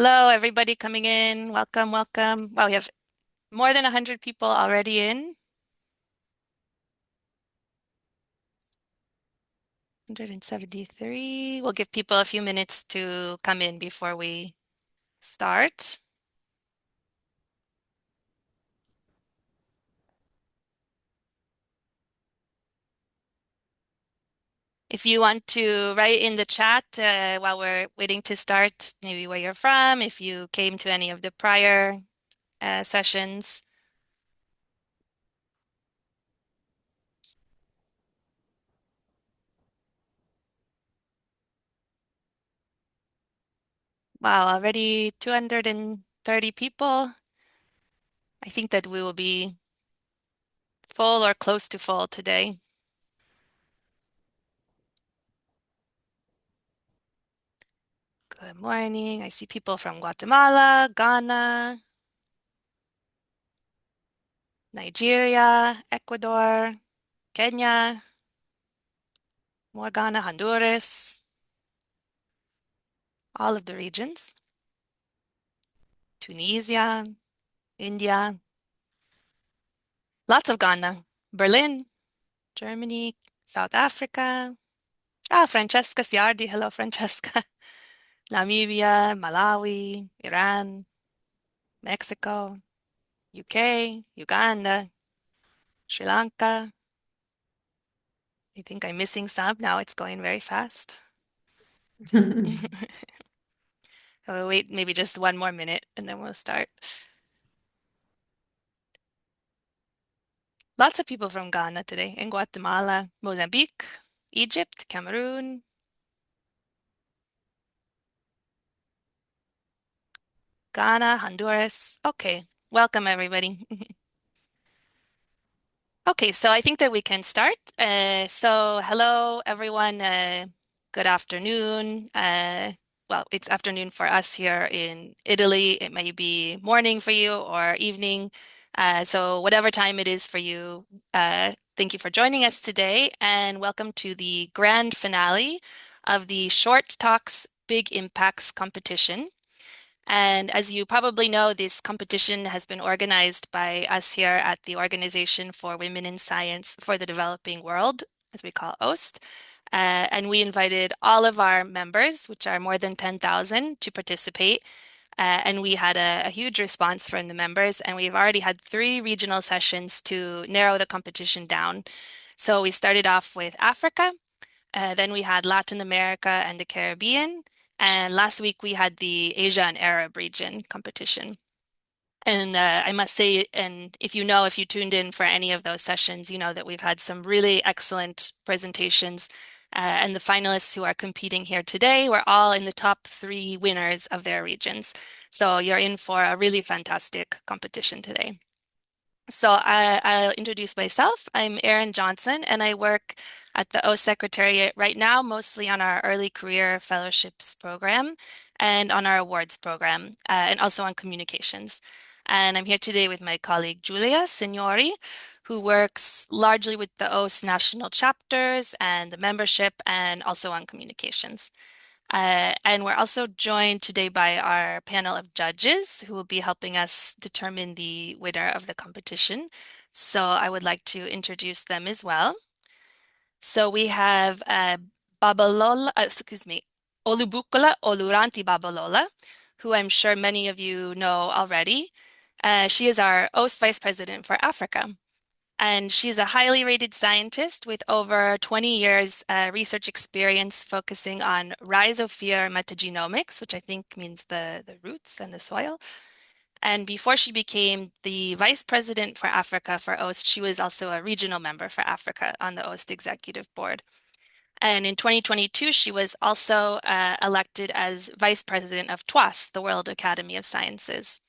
Hello, everybody coming in. Welcome, welcome. Wow, we have more than 100 people already in. 173. We'll give people a few minutes to come in before we start. If you want to write in the chat while we're waiting to start, maybe where you're from, if you came to any of the prior sessions. Wow, already 230 people. I think that we will be full or close to full today. Good morning. I see people from Guatemala, Ghana, Nigeria, Ecuador, Kenya, more Ghana, Honduras, all of the regions, Tunisia, India, lots of Ghana, Berlin, Germany, South Africa. Ah, Francesca Ciardi. Hello, Francesca. Namibia, Malawi, Iran, Mexico, UK, Uganda, Sri Lanka. I think I'm missing some. Now it's going very fast. We'll wait maybe just one more minute and then we'll start. Lots of people from Ghana today, in Guatemala, Mozambique, Egypt, Cameroon, Ghana, Honduras. Okay, welcome everybody. Okay, so I think that we can start. So hello everyone. Good afternoon. Well, it's afternoon for us here in Italy. It may be morning for you or evening. So whatever time it is for you, thank you for joining us today and welcome to the grand finale of the Short Talks Big Impacts competition. And as you probably know, this competition has been organized by us here at the Organization for Women in Science for the Developing World, as we call OWSD. And we invited all of our members, which are more than 10,000, to participate. And we had a huge response from the members, and we've already had 3 regional sessions to narrow the competition down. So we started off with Africa, then we had Latin America and the Caribbean. And last week we had the Asia and Arab region competition. And I must say, and if you tuned in for any of those sessions, you know that we've had some really excellent presentations. And the finalists who are competing here today were all in the top 3 winners of their regions. So you're in for a really fantastic competition today. So I'll introduce myself. I'm Erin Johnson, and I work at the O Secretariat right now, mostly on our early career fellowships program and on our awards program, and also on communications. And I'm here today with my colleague Giulia Signori, who works largely with the OS national chapters and the membership, and also on communications. And we're also joined today by our panel of judges who will be helping us determine the winner of the competition. So I would like to introduce them as well. So we have Babalola, excuse me, Olubukola Oluranti Babalola, who I'm sure many of you know already. She is our OST Vice President for Africa. And she's a highly rated scientist with over 20 years research experience focusing on rhizosphere metagenomics, which I think means the roots and the soil. And before she became the vice president for Africa for OST, she was also a regional member for Africa on the OST executive board. And in 2022, she was also elected as vice president of TWAS, the World Academy of Sciences,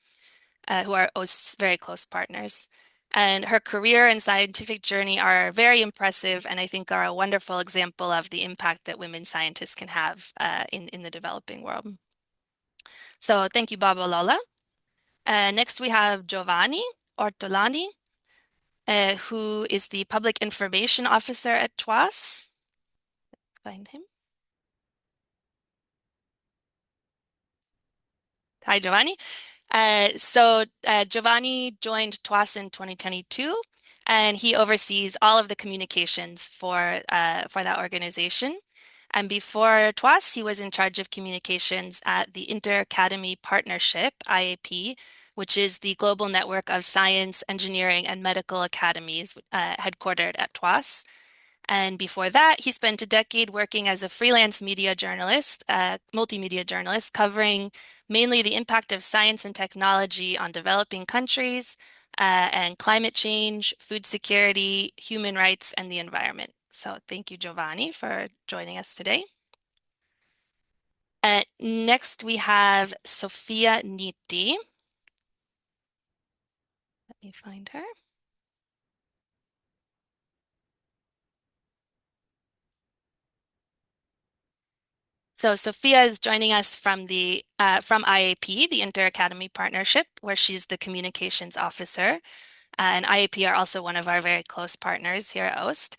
who are OST's very close partners. And her career and scientific journey are very impressive and I think are a wonderful example of the impact that women scientists can have in the developing world. So thank you, Baba Lola. Next, we have Giovanni Ortolani, who is the Public Information Officer at TWAS. Find him. Hi, Giovanni. Giovanni joined TWAS in 2022, and he oversees all of the communications for that organization. And before TWAS, he was in charge of communications at the Inter-Academy Partnership, IAP, which is the global network of science, engineering, and medical academies headquartered at TWAS. And before that, he spent a decade working as a freelance media journalist, multimedia journalist, covering mainly the impact of science and technology on developing countries, and climate change, food security, human rights, and the environment. So thank you, Giovanni, for joining us today. Next, we have Sofia Nitti. Let me find her. So Sophia is joining us from IAP, the Inter Academy Partnership, where she's the communications officer. And IAP are also one of our very close partners here at OWSD.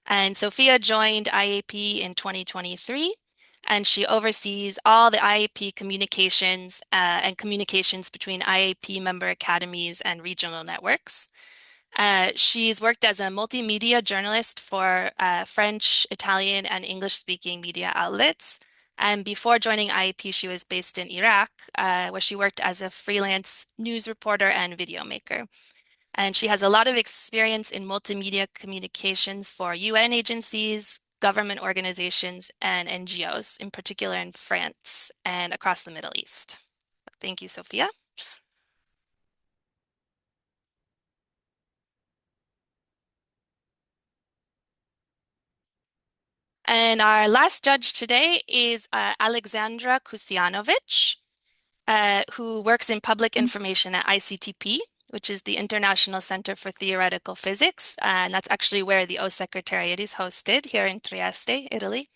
And Sophia joined IAP in 2023, and she oversees all the IAP communications and communications between IAP member academies and regional networks. She's worked as a multimedia journalist for French, Italian, and English-speaking media outlets. And before joining IAP, she was based in Iraq, where she worked as a freelance news reporter and video maker. And she has a lot of experience in multimedia communications for UN agencies, government organizations, and NGOs, in particular in France and across the Middle East. Thank you, Sophia. And our last judge today is Alexandra Kusianovic, who works in public information at ICTP, which is the International Center for Theoretical Physics. And that's actually where the O Secretariat is hosted here in Trieste, Italy.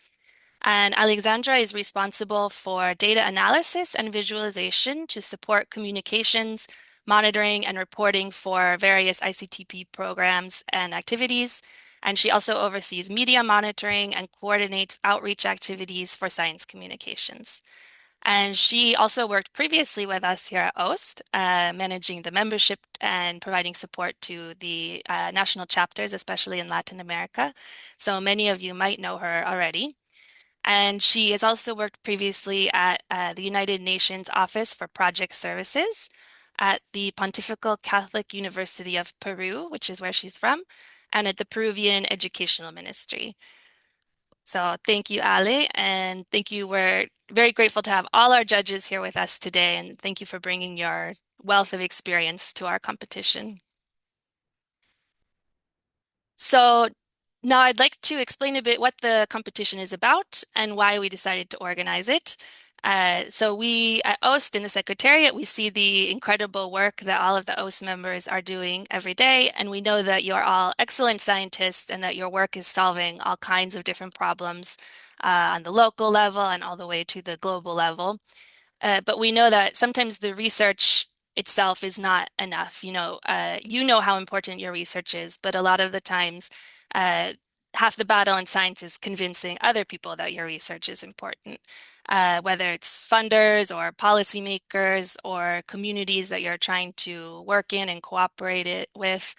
And Alexandra is responsible for data analysis and visualization to support communications, monitoring, and reporting for various ICTP programs and activities. And she also oversees media monitoring and coordinates outreach activities for science communications. And she also worked previously with us here at OST, managing the membership and providing support to the national chapters, especially in Latin America. So many of you might know her already. And she has also worked previously at the United Nations Office for Project Services at the Pontifical Catholic University of Peru, which is where she's from, and at the Peruvian Educational Ministry. So thank you, Ali, and thank you. We're very grateful to have all our judges here with us today, and thank you for bringing your wealth of experience to our competition. So now I'd like to explain a bit what the competition is about and why we decided to organize it. So we at OST in the Secretariat, we see the incredible work that all of the OST members are doing every day, and we know that you're all excellent scientists and that your work is solving all kinds of different problems on the local level and all the way to the global level. But we know that sometimes the research itself is not enough. You know how important your research is, but a lot of the times, uh, half the battle in science is convincing other people that your research is important. Whether it's funders or policymakers or communities that you're trying to work in and cooperate with,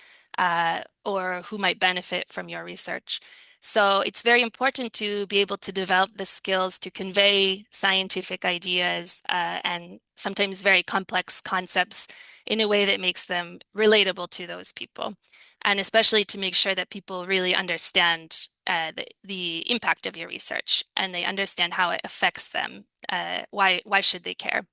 or who might benefit from your research. So it's very important to be able to develop the skills to convey scientific ideas and sometimes very complex concepts in a way that makes them relatable to those people. And especially to make sure that people really understand the impact of your research and they understand how it affects them. Why should they care?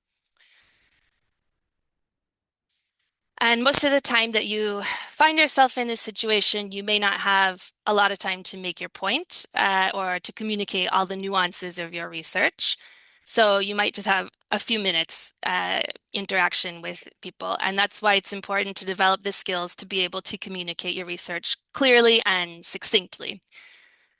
And most of the time that you find yourself in this situation, you may not have a lot of time to make your point or to communicate all the nuances of your research. So you might just have a few minutes interaction with people. And that's why it's important to develop the skills to be able to communicate your research clearly and succinctly.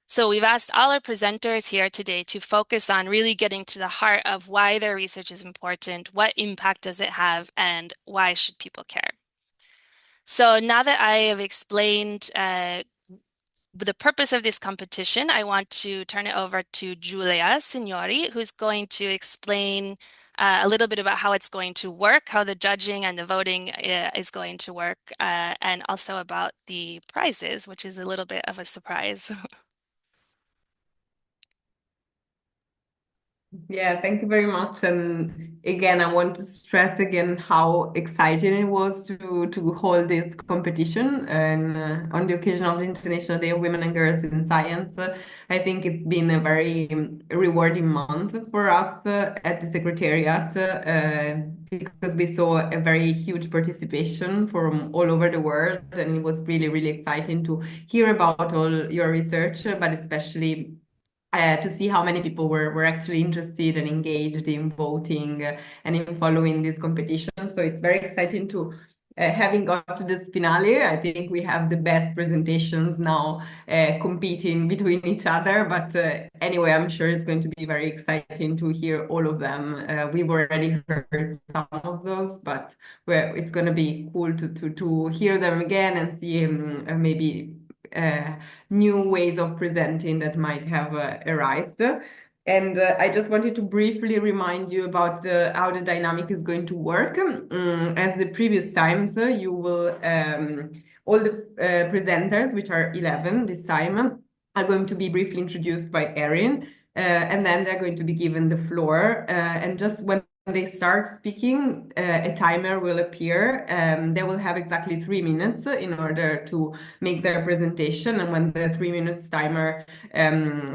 So we've asked all our presenters here today to focus on really getting to the heart of why their research is important, what impact does it have, and why should people care? So now that I have explained the purpose of this competition, I want to turn it over to Giulia Signori, who's going to explain a little bit about how it's going to work, how the judging and the voting is going to work, and also about the prizes, which is a little bit of a surprise. Yeah, thank you very much. And again, I want to stress again how exciting it was to hold this competition and on the occasion of the International Day of Women and Girls in Science. I think it's been a very rewarding month for us at the Secretariat because we saw a very huge participation from all over the world, and it was really, really exciting to hear about all your research, but especially to see how many people were actually interested and engaged in voting and in following this competition. So it's very exciting to having got to this finale. I think we have the best presentations now competing between each other. But anyway, I'm sure it's going to be very exciting to hear all of them. We've already heard some of those, but it's going to be cool to hear them again and see maybe uh, new ways of presenting that might have arisen. And I just wanted to briefly remind you about how the dynamic is going to work. As the previous times, you will, all the presenters, which are 11 this time, are going to be briefly introduced by Erin, and then they're going to be given the floor. And just when they start speaking, a timer will appear. They will have exactly 3 minutes in order to make their presentation. And when the 3 minutes timer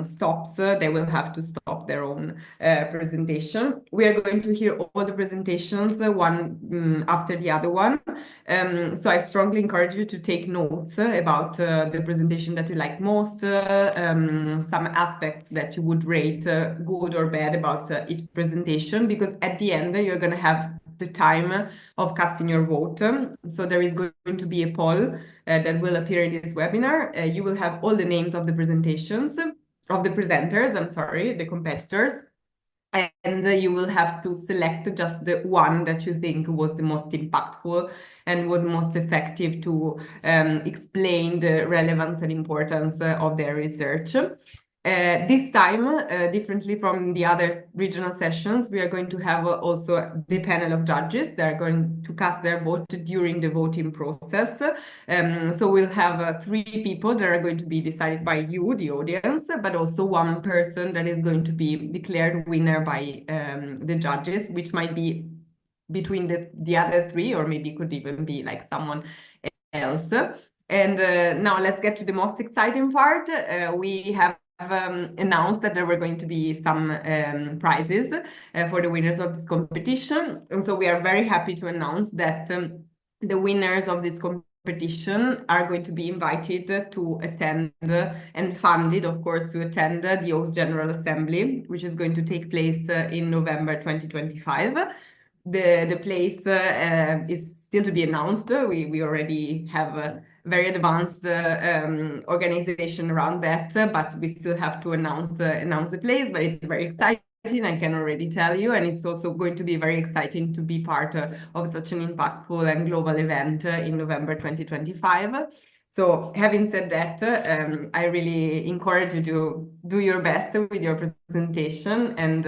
stops, they will have to stop their own presentation. We are going to hear all the presentations one after the other one. So I strongly encourage you to take notes about the presentation that you like most, some aspects that you would rate good or bad about each presentation, because at the end you're going to have the time of casting your vote. So there is going to be a poll that will appear in this webinar. You will have all the names of the presentations, of the presenters, I'm sorry, the competitors. And you will have to select just the one that you think was the most impactful and was most effective to explain the relevance and importance of their research. This time, differently from the other regional sessions, we are going to have also the panel of judges. They are going to cast their vote during the voting process. So we'll have 3 people that are going to be decided by you, the audience, but also one person that is going to be declared winner by the judges, which might be between the other three, or maybe could even be like someone else. And now let's get to the most exciting part. We have announced that there were going to be some prizes for the winners of this competition. And so we are very happy to announce that the winners of this competition are going to be invited to attend and funded, of course, to attend the OWSD General Assembly, which is going to take place in November 2025. The place is still to be announced. We already have a very advanced organization around that, but we still have to announce the place. But it's very exciting, I can already tell you, and it's also going to be very exciting to be part of such an impactful and global event in November 2025. So having said that, I really encourage you to do your best with your presentation, and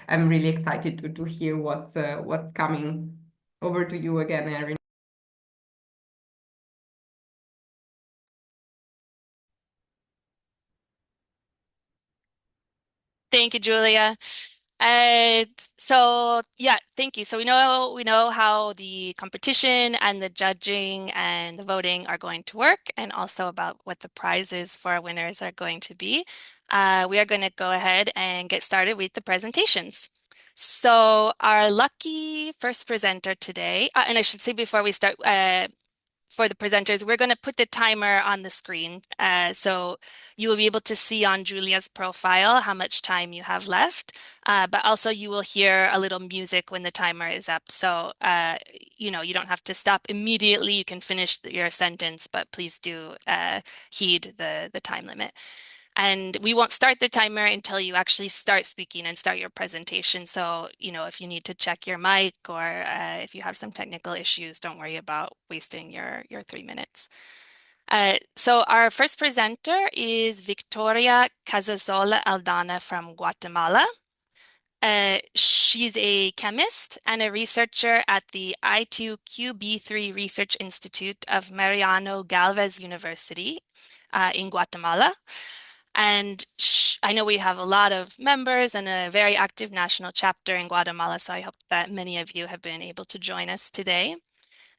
I'm really excited to hear what's coming. Over to you again, Erin. Thank you, Julia. Uh, so yeah, thank you. So we know how the competition and the judging and the voting are going to work, and also about what the prizes for our winners are going to be. We are going to go ahead and get started with the presentations. So our lucky first presenter today, and I should say before we start, for the presenters, we're going to put the timer on the screen. So you will be able to see on Julia's profile how much time you have left. But also you will hear a little music when the timer is up. So, you don't have to stop immediately. You can finish your sentence, but please do heed the time limit. And we won't start the timer until you actually start speaking and start your presentation. So, if you need to check your mic or if you have some technical issues, don't worry about wasting your 3 minutes. So our first presenter is Victoria Casasola Aldana from Guatemala. She's a chemist and a researcher at the I2QB3 Research Institute of Mariano Galvez University in Guatemala. And I know we have a lot of members and a very active national chapter in Guatemala, so I hope that many of you have been able to join us today.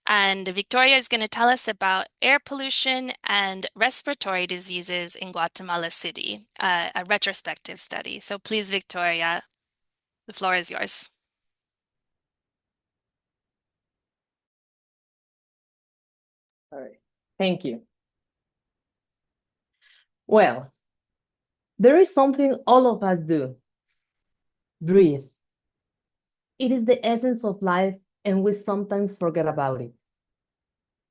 And Victoria is going to tell us about air pollution and respiratory diseases in Guatemala City, a retrospective study. So please, Victoria, the floor is yours. All right. Thank you. Well, there is something all of us do. Breathe. It is the essence of life, and we sometimes forget about it.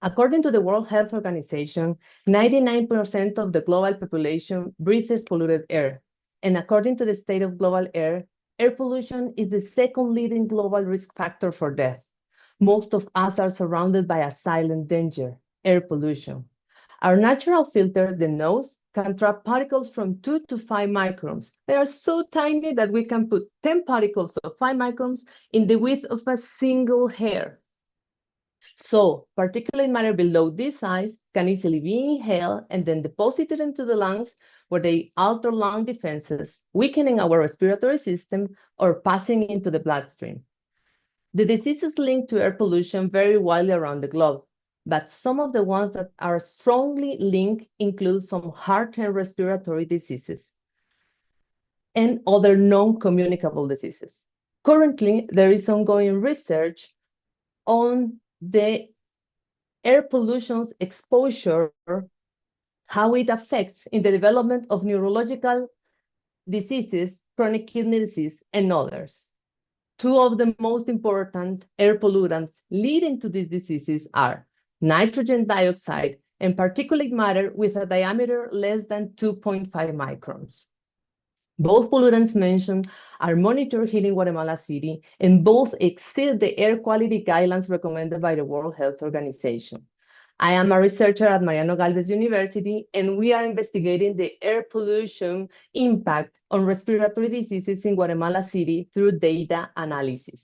According to the World Health Organization, 99% of the global population breathes polluted air. And according to the State of Global Air, air pollution is the second leading global risk factor for death. Most of us are surrounded by a silent danger, air pollution. Our natural filter, the nose, can trap particles from 2 to 5 microns. They are so tiny that we can put 10 particles of 5 microns in the width of a single hair. So particulate matter below this size can easily be inhaled and then deposited into the lungs, where they alter lung defenses, weakening our respiratory system or passing into the bloodstream. The diseases linked to air pollution vary widely around the globe, but some of the ones that are strongly linked include some heart and respiratory diseases and other non-communicable diseases. Currently, there is ongoing research on the air pollution's exposure, how it affects in the development of neurological diseases, chronic kidney disease, and others. Two of the most important air pollutants leading to these diseases are nitrogen dioxide and particulate matter with a diameter less than 2.5 microns. Both pollutants mentioned are monitored here in Guatemala City, and both exceed the air quality guidelines recommended by the World Health Organization. I am a researcher at Mariano Galvez University, and we are investigating the air pollution impact on respiratory diseases in Guatemala City through data analysis.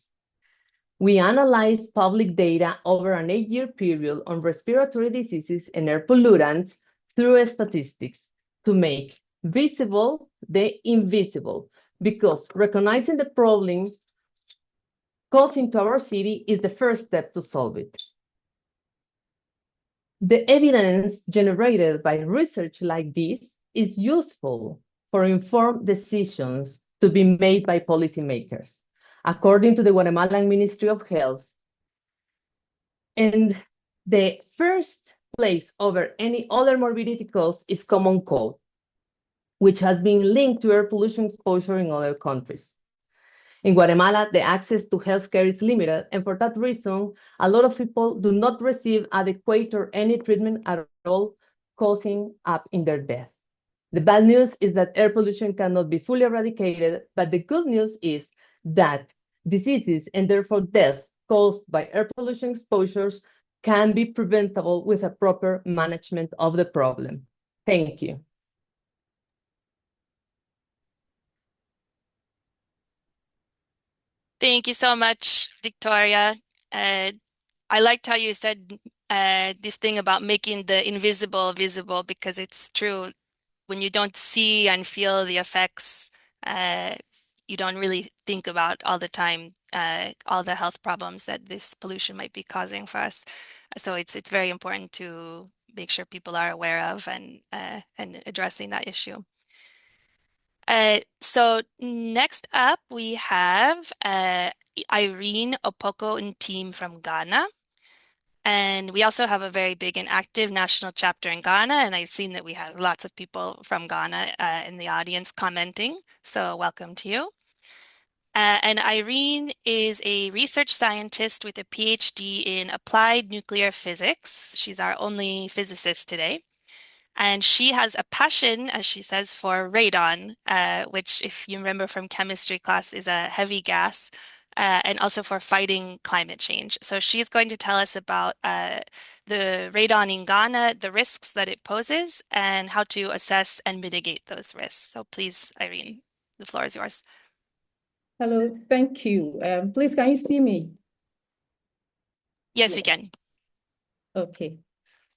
We analyzed public data over an 8-year period on respiratory diseases and air pollutants through statistics to make visible the invisible, because recognizing the problem causing to our city is the first step to solve it. The evidence generated by research like this is useful for informed decisions to be made by policymakers, according to the Guatemalan Ministry of Health. And the first place over any other morbidity cause is common cold, which has been linked to air pollution exposure in other countries. In Guatemala, the access to healthcare is limited, and for that reason, a lot of people do not receive adequate or any treatment at all, causing up in their death. The bad news is that air pollution cannot be fully eradicated, but the good news is that diseases and therefore deaths caused by air pollution exposures can be preventable with a proper management of the problem. Thank you. Thank you so much, Victoria. Uh, I liked how you said this thing about making the invisible visible, because it's true. When you don't see and feel the effects, uh, you don't really think about all the time all the health problems that this pollution might be causing for us. So it's very important to make sure people are aware of and addressing that issue. So next up we have Irene Opoko and team from Ghana. And we also have a very big and active national chapter in Ghana, and I've seen that we have lots of people from Ghana in the audience commenting. So welcome to you. And Irene is a research scientist with a PhD in applied nuclear physics. She's our only physicist today. And she has a passion, as she says, for radon, which, if you remember from chemistry class, is a heavy gas, and also for fighting climate change. So she's going to tell us about the radon in Ghana, the risks that it poses, and how to assess and mitigate those risks. So please, Irene, the floor is yours. Hello, thank you. Please, can you see me? Yes, we can. Okay.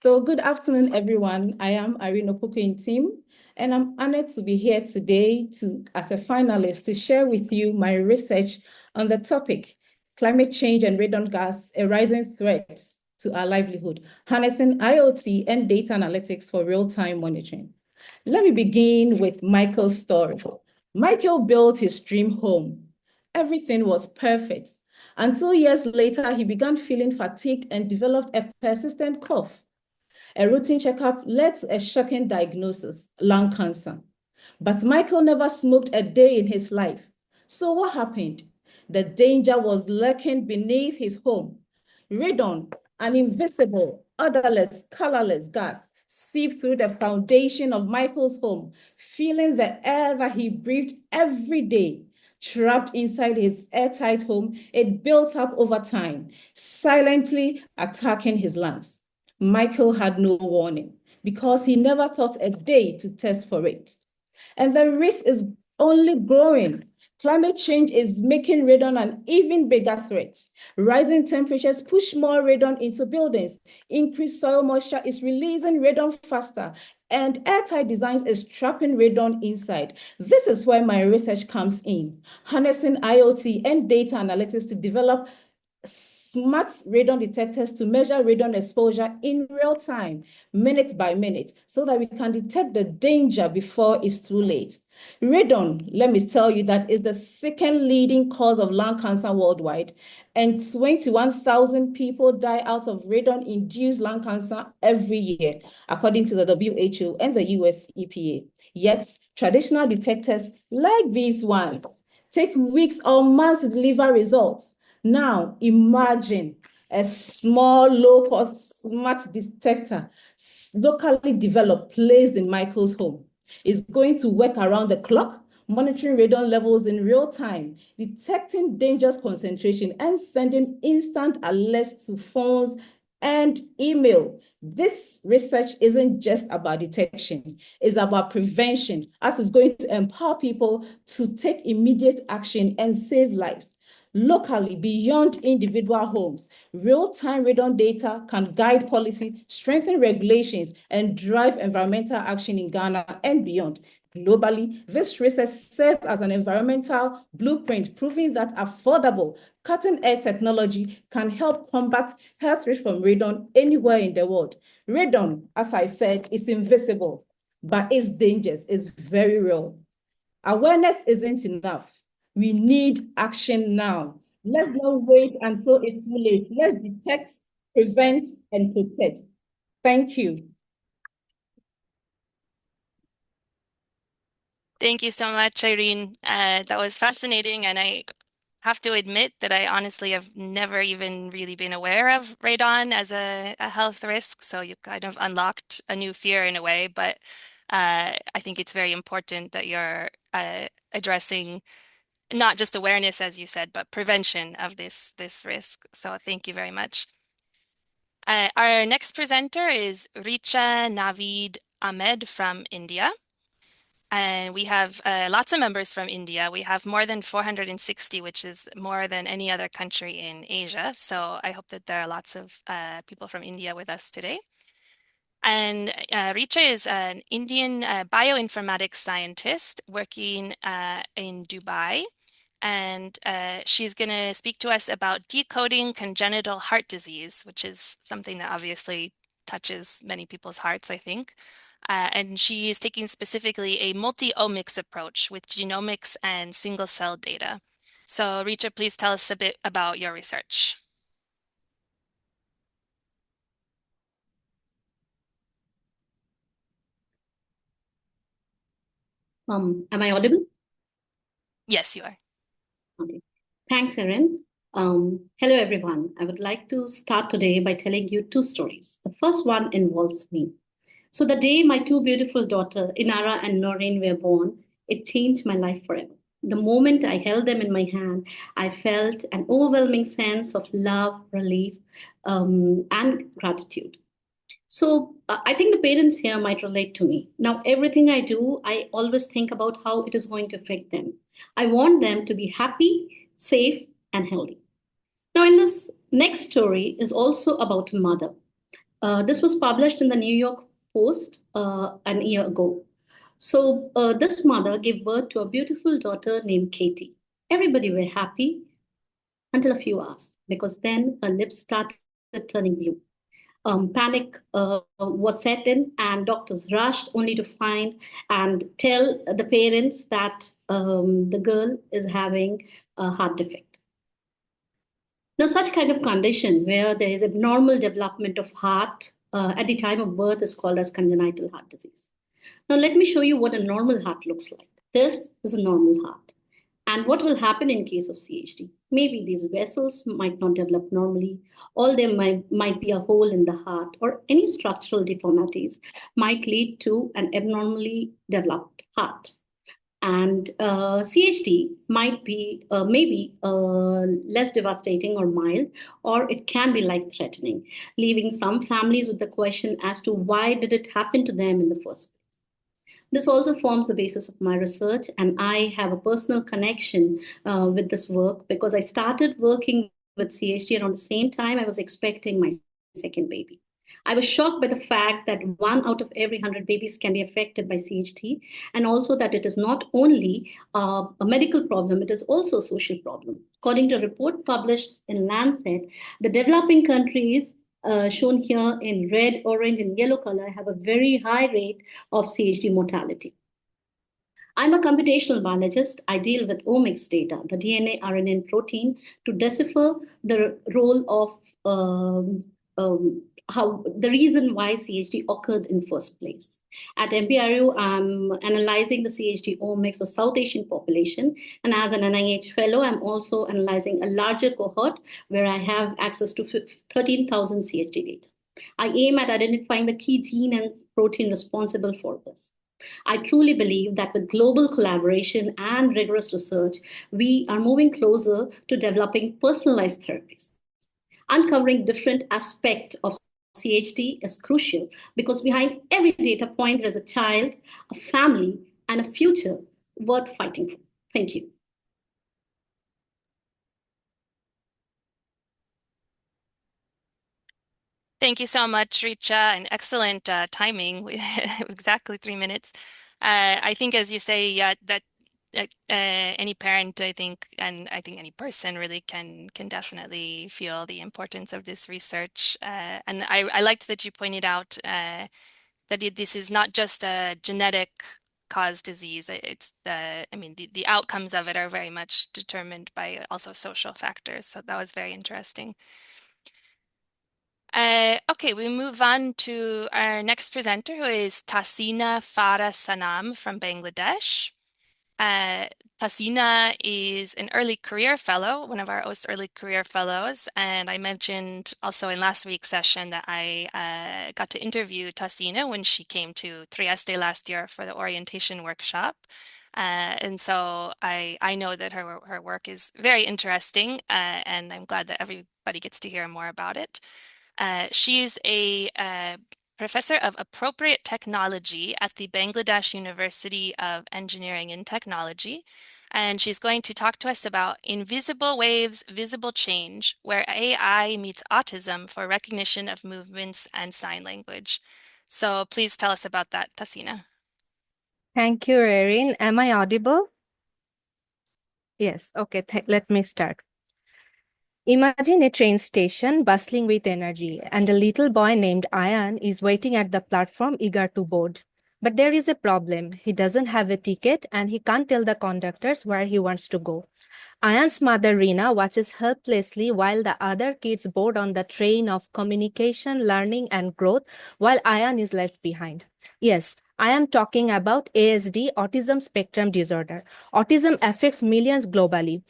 So good afternoon, everyone. I am Irene Opokuin Tim, and I'm honored to be here today as a finalist to share with you my research on the topic, climate change and radon gas, a rising threat to our livelihood, harnessing IoT and data analytics for real-time monitoring. Let me begin with Michael's story. Michael built his dream home. Everything was perfect until years later, he began feeling fatigued and developed a persistent cough. A routine checkup led to a shocking diagnosis, lung cancer. But Michael never smoked a day in his life. So what happened? The danger was lurking beneath his home. Radon, an invisible, odorless, colorless gas, seeped through the foundation of Michael's home, filling the air that he breathed every day. Trapped inside his airtight home, it built up over time, silently attacking his lungs. Michael had no warning because he never thought a day to test for it. And the risk is only growing. Climate change is making radon an even bigger threat. Rising temperatures push more radon into buildings. Increased soil moisture is releasing radon faster, and airtight designs is trapping radon inside. This is where my research comes in, harnessing IoT and data analytics to develop smart radon detectors to measure radon exposure in real time, minute by minute, so that we can detect the danger before it's too late. Radon, let me tell you, that is the second leading cause of lung cancer worldwide, and 21,000 people die out of radon-induced lung cancer every year, according to the WHO and the US EPA. Yet, traditional detectors like these ones take weeks or months to deliver results. Now, imagine a small, low-cost smart detector, locally developed, placed in Michael's home. It's going to work around the clock, monitoring radon levels in real time, detecting dangerous concentration, and sending instant alerts to phones and email. This research isn't just about detection, it's about prevention, as it's going to empower people to take immediate action and save lives. Locally, beyond individual homes, real-time radon data can guide policy, strengthen regulations, and drive environmental action in Ghana and beyond. Globally, this research serves as an environmental blueprint, proving that affordable, cutting-edge technology can help combat health risks from radon anywhere in the world. Radon, as I said, is invisible, but its dangers is very real. Awareness isn't enough. We need action now. Let's not wait until it's too late. Let's detect, prevent, and protect. Thank you. Thank you so much, Irene. That was fascinating, and I have to admit that I honestly have never even really been aware of radon as a health risk. So you kind of unlocked a new fear in a way, but I think it's very important that you're addressing not just awareness, as you said, but prevention of this risk. So thank you very much. Our next presenter is Richa Naveed Ahmed from India. And we have lots of members from India. We have more than 460, which is more than any other country in Asia. So I hope that there are lots of people from India with us today. And Richa is an Indian bioinformatics scientist working in Dubai. And she's going to speak to us about decoding congenital heart disease, which is something that obviously touches many people's hearts, I think. And she is taking specifically a multi-omics approach with genomics and single-cell data. So, Richa, please tell us a bit about your research. Am I audible? Yes, you are. Okay. Thanks, Erin. Hello, everyone. I would like to start today by telling you two stories. The first one involves me. So the day my two beautiful daughters, Inara and Noreen, were born, it changed my life forever. The moment I held them in my hand, I felt an overwhelming sense of love, relief, and gratitude. So I think the parents here might relate to me. Now, everything I do, I always think about how it is going to affect them. I want them to be happy, safe, and healthy. Now, in this next story is also about a mother. This was published in the New York Post an year ago. So this mother gave birth to a beautiful daughter named Katie. Everybody were happy until a few hours because then her lips started turning blue. Panic was set in, and doctors rushed only to find and tell the parents that the girl is having a heart defect. Now, such kind of condition where there is abnormal development of heart at the time of birth is called as congenital heart disease. Now, let me show you what a normal heart looks like. This is a normal heart. And what will happen in case of CHD? Maybe these vessels might not develop normally, or there might be a hole in the heart, or any structural deformities might lead to an abnormally developed heart. And CHD might be maybe less devastating or mild, or it can be life threatening, leaving some families with the question as to why did it happen to them in the first place. This also forms the basis of my research, and I have a personal connection with this work because I started working with CHD around the same time I was expecting my second baby. I was shocked by the fact that 1 out of every 100 babies can be affected by CHD, and also that it is not only a medical problem, it is also a social problem. According to a report published in Lancet, the developing countries shown here in red, orange, and yellow color have a very high rate of CHD mortality. I'm a computational biologist. I deal with omics data, the DNA, RNA, and protein, to decipher the role of how the reason why CHD occurred in first place. At MPRU, I'm analyzing the CHD omics of South Asian population, and as an NIH fellow, I'm also analyzing a larger cohort where I have access to 13,000 CHD data. I aim at identifying the key gene and protein responsible for this. I truly believe that with global collaboration and rigorous research, we are moving closer to developing personalized therapies. Uncovering different aspects of CHD is crucial because behind every data point, there is a child, a family, and a future worth fighting for. Thank you. Thank you so much, Richa, and excellent timing, exactly 3 minutes. I think, as you say, yeah, that any parent, I think, and I think any person really can definitely feel the importance of this research. And I liked that you pointed out that this is not just a genetic cause disease. It's I mean, the outcomes of it are very much determined by also social factors. So that was very interesting. Okay, we move on to our next presenter, who is Tasina Farah Sanam from Bangladesh. Uh, Tasina is an early career fellow, one of our OWSD early career fellows. And I mentioned also in last week's session that I got to interview Tasina when she came to Trieste last year for the orientation workshop. And so I know that her work is very interesting, and I'm glad that everybody gets to hear more about it. She's a professor of appropriate technology at the Bangladesh University of Engineering and Technology. And she's going to talk to us about Invisible Waves, Visible Change, where AI meets autism for recognition of movements and sign language. So please tell us about that, Tasina. Thank you, Erin. Am I audible? Yes. Okay. Let me start. Imagine a train station bustling with energy, and a little boy named Ayan is waiting at the platform eager to board. But there is a problem. He doesn't have a ticket and he can't tell the conductors where he wants to go. Ayan's mother, Rina, watches helplessly while the other kids board on the train of communication, learning, and growth, while Ayan is left behind. Yes, I am talking about ASD, autism spectrum disorder. Autism affects millions globally.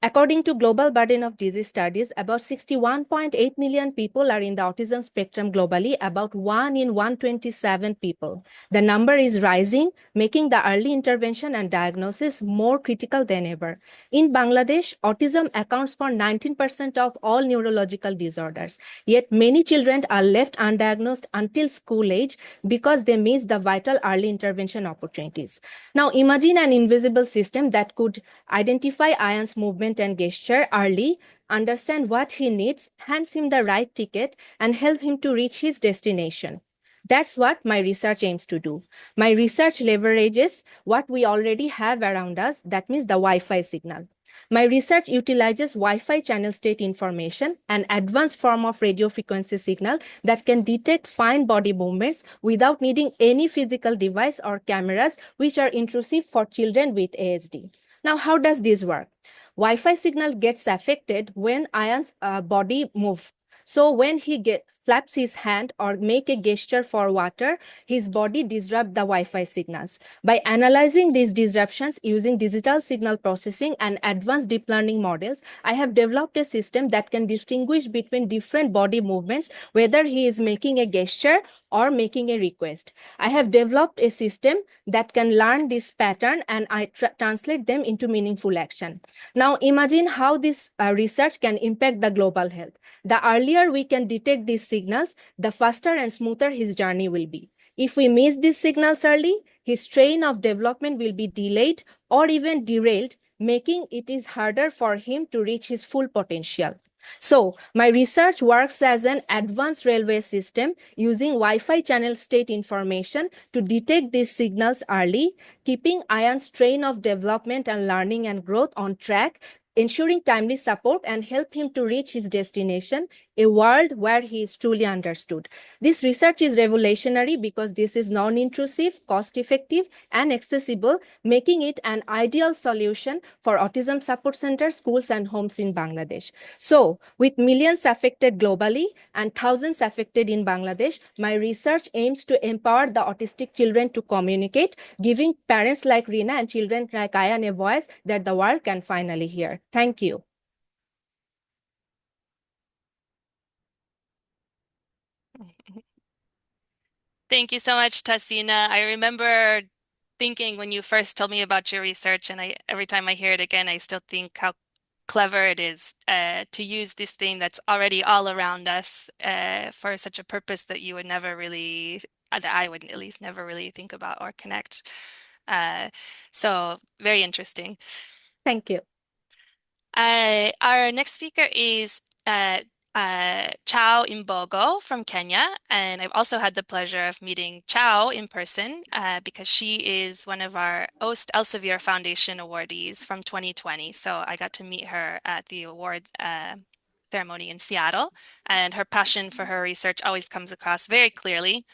According to Global Burden of Disease Studies, about 61.8 million people are in the autism spectrum globally, about 1 in 127 people. The number is rising, making the early intervention and diagnosis more critical than ever. In Bangladesh, autism accounts for 19% of all neurological disorders. Yet many children are left undiagnosed until school age because they miss the vital early intervention opportunities. Now imagine an invisible system that could identify Ayan's movement and gesture early, understand what he needs, hands him the right ticket, and help him to reach his destination. That's what my research aims to do. My research leverages what we already have around us, that means the Wi-Fi signal. My research utilizes Wi-Fi channel state information, an advanced form of radio frequency signal that can detect fine body movements without needing any physical device or cameras, which are intrusive for children with ASD. Now, how does this work? Wi-Fi signal gets affected when Ayan's body moves. So when he flaps his hand or make a gesture for water, his body disrupts the Wi-Fi signals. By analyzing these disruptions using digital signal processing and advanced deep learning models, I have developed a system that can distinguish between different body movements, whether he is making a gesture or making a request. I have developed a system that can learn this pattern and I translate them into meaningful action. Now imagine how this research can impact the global health. The earlier we can detect these signals, the faster and smoother his journey will be. If we miss these signals early, his train of development will be delayed or even derailed, making it is harder for him to reach his full potential. So, my research works as an advanced railway system using Wi-Fi channel state information to detect these signals early, keeping Ayan's train of development and learning and growth on track, ensuring timely support and help him to reach his destination, a world where he is truly understood. This research is revolutionary because this is non-intrusive, cost-effective, and accessible, making it an ideal solution for autism support centers, schools, and homes in Bangladesh. So, with millions affected globally and thousands affected in Bangladesh, my research aims to empower the autistic children to communicate, giving parents like Rina and children like Ayan a voice that the world can finally hear. Thank you. Thank you so much, Tassina. I remember thinking when you first told me about your research, and every time I hear it again, I still think how clever it is to use this thing that's already all around us for such a purpose that you would never really, that I would at least never really think about or connect. So very interesting. Thank you. Our next speaker is Chao Imbogo from Kenya, and I've also had the pleasure of meeting Chao in person because she is one of our OWSD Elsevier Foundation awardees from 2020. So I got to meet her at the awards ceremony in Seattle, and her passion for her research always comes across very clearly.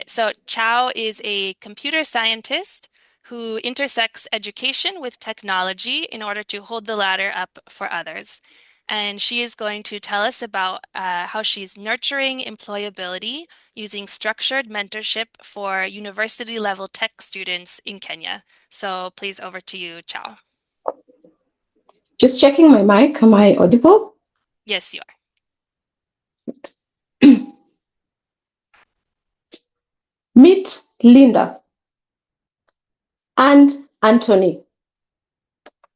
So Chao is a computer scientist who intersects education with technology in order to hold the ladder up for others. And she is going to tell us about how she's nurturing employability using structured mentorship for university level tech students in Kenya. So please over to you, Chao. Just checking my mic. Am I audible? Yes, you are. Meet Linda and Anthony.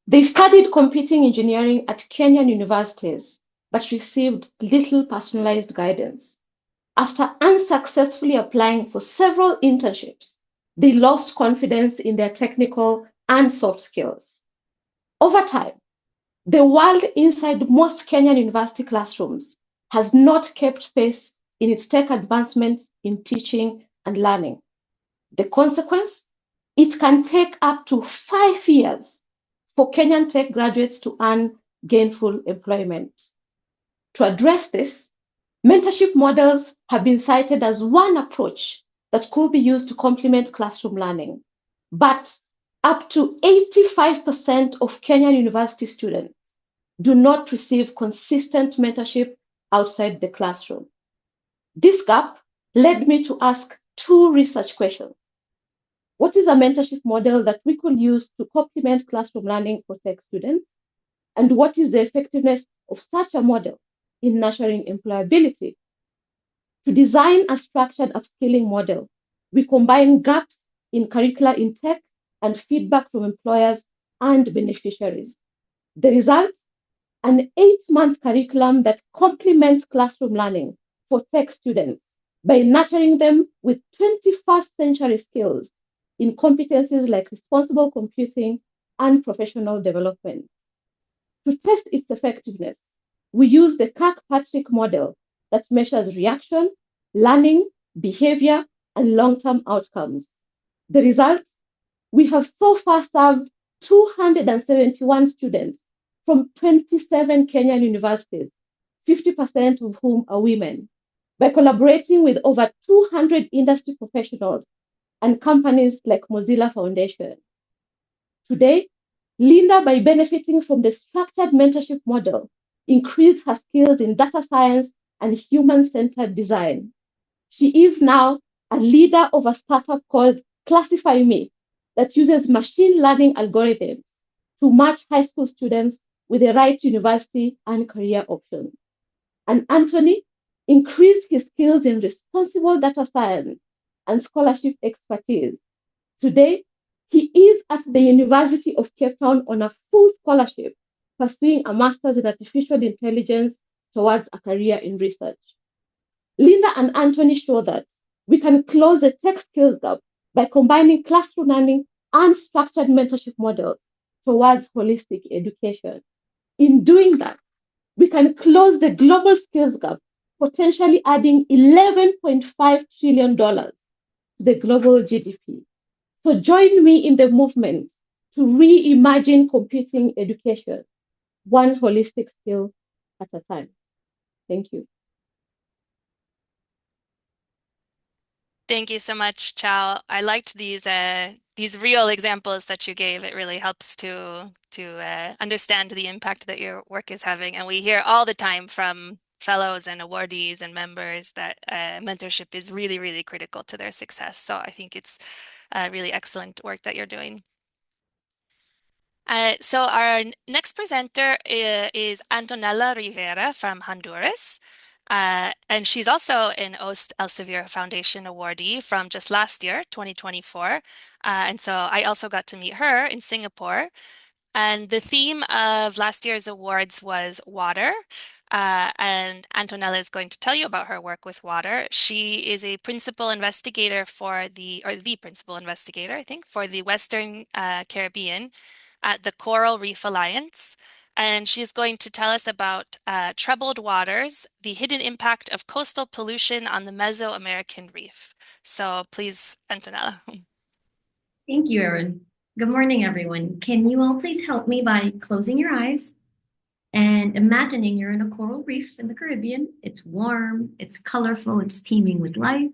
They studied computing engineering at Kenyan universities, but received little personalized guidance. After unsuccessfully applying for several internships, they lost confidence in their technical and soft skills. Over time, the world inside most Kenyan university classrooms has not kept pace in its tech advancements in teaching and learning. The consequence? It can take up to 5 years for Kenyan tech graduates to earn gainful employment. To address this, mentorship models have been cited as one approach that could be used to complement classroom learning. But up to 85% of Kenyan university students do not receive consistent mentorship outside the classroom. This gap led me to ask 2 research questions. What is a mentorship model that we could use to complement classroom learning for tech students? And what is the effectiveness of such a model in nurturing employability? To design a structured upskilling model, we combine gaps in curricula intake and feedback from employers and beneficiaries. The result? An 8-month curriculum that complements classroom learning for tech students by nurturing them with 21st century skills in competencies like responsible computing and professional development. To test its effectiveness, we use the Kirkpatrick model that measures reaction, learning, behavior, and long-term outcomes. The result? We have so far served 271 students from 27 Kenyan universities, 50% of whom are women, by collaborating with over 200 industry professionals and companies like Mozilla Foundation. Today, Linda, by benefiting from the structured mentorship model, increased her skills in data science and human-centered design. She is now a leader of a startup called Classify Me that uses machine learning algorithms to match high school students with the right university and career options. And Anthony increased his skills in responsible data science and scholarship expertise. Today, he is at the University of Cape Town on a full scholarship, pursuing a master's in artificial intelligence towards a career in research. Linda and Anthony show that we can close the tech skills gap by combining classroom learning and structured mentorship models towards holistic education. In doing that, we can close the global skills gap, potentially adding $11.5 trillion to the global GDP. So join me in the movement to reimagine computing education, one holistic skill at a time. Thank you. Thank you so much, Chao. I liked these real examples that you gave. It really helps to understand the impact that your work is having. And we hear all the time from fellows and awardees and members that mentorship is really, really critical to their success. So I think it's really excellent work that you're doing. So our next presenter is Antonella Rivera from Honduras. And she's also an OWSD Elsevier Foundation awardee from just last year, 2024. And so I also got to meet her in Singapore. And the theme of last year's awards was water. And Antonella is going to tell you about her work with water. She is a principal investigator or the principal investigator, I think, for the Western Caribbean at the Coral Reef Alliance. And she's going to tell us about troubled waters, the hidden impact of coastal pollution on the Mesoamerican reef. So please, Antonella. Thank you, Erin. Good morning, everyone. Can you all please help me by closing your eyes and imagining you're in a coral reef in the Caribbean? It's warm, it's colorful, it's teeming with life,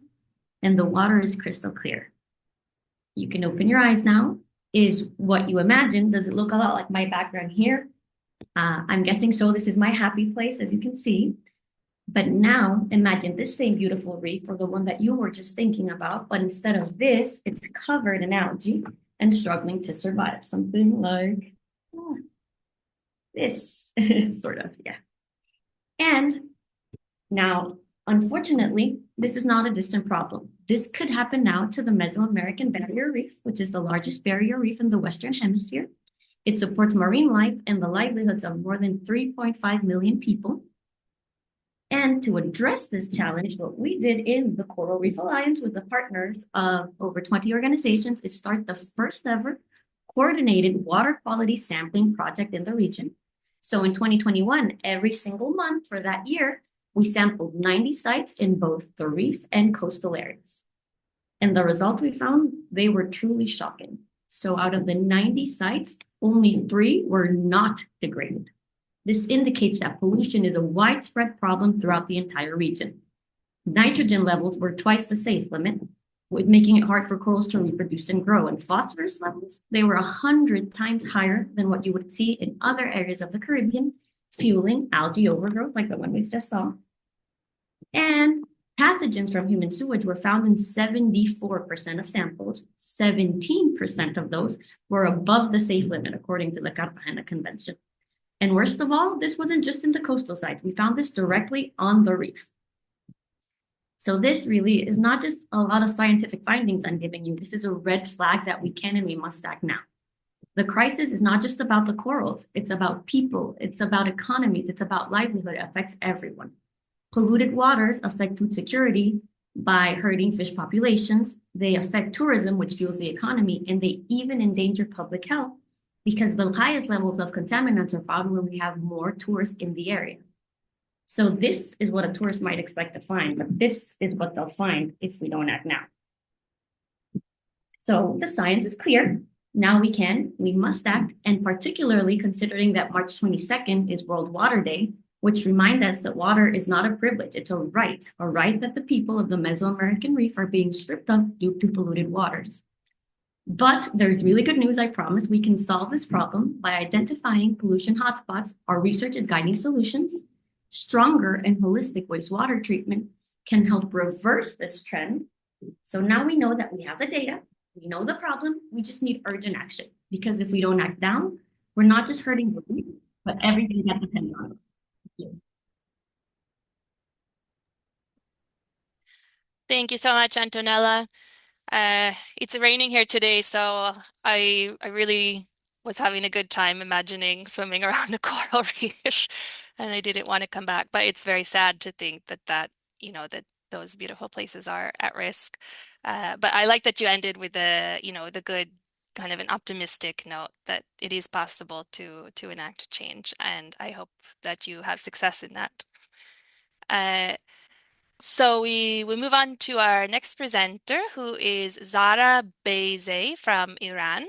and the water is crystal clear. You can open your eyes now. Is what you imagine, does it look a lot like my background here? I'm guessing so. This is my happy place, as you can see. But now imagine this same beautiful reef, or the one that you were just thinking about, but instead of this, it's covered in algae and struggling to survive. Something like this, sort of, yeah. And now, unfortunately, this is not a distant problem. This could happen now to the Mesoamerican Barrier Reef, which is the largest barrier reef in the Western Hemisphere. It supports marine life and the livelihoods of more than 3.5 million people. And to address this challenge, what we did in the Coral Reef Alliance with the partners of over 20 organizations is start the first ever coordinated water quality sampling project in the region. So in 2021, every single month for that year, we sampled 90 sites in both the reef and coastal areas. And the results we found, they were truly shocking. So out of the 90 sites, only 3 were not degraded. This indicates that pollution is a widespread problem throughout the entire region. Nitrogen levels were twice the safe limit, making it hard for corals to reproduce and grow. And phosphorus levels, they were 100 times higher than what you would see in other areas of the Caribbean, fueling algae overgrowth like the one we just saw. And pathogens from human sewage were found in 74% of samples. 17% of those were above the safe limit, according to the Cartagena Convention. And worst of all, this wasn't just in the coastal sites. We found this directly on the reef. So this really is not just a lot of scientific findings I'm giving you. This is a red flag that we can and we must act now. The crisis is not just about the corals. It's about people. It's about economies. It's about livelihood. It affects everyone. Polluted waters affect food security by hurting fish populations. They affect tourism, which fuels the economy, and they even endanger public health because the highest levels of contaminants are found when we have more tourists in the area. So this is what a tourist might expect to find, but this is what they'll find if we don't act now. So the science is clear. Now we must act, and particularly considering that March 22nd is World Water Day, which reminds us that water is not a privilege, it's a right that the people of the Mesoamerican Reef are being stripped of due to polluted waters. But there's really good news, I promise. We can solve this problem by identifying pollution hotspots. Our research is guiding solutions. Stronger and holistic wastewater treatment can help reverse this trend. So now we know that we have the data, we know the problem, we just need urgent action. Because if we don't act now, we're not just hurting the reef, but everything that depends on it. Thank you so much, Antonella. It's raining here today, so I really was having a good time imagining swimming around a coral reef, and I didn't want to come back. But it's very sad to think that that those beautiful places are at risk. But I like that you ended with the good kind of an optimistic note that it is possible to enact change, and I hope that you have success in that. So we move on to our next presenter, who is Zara Beyzeh from Iran.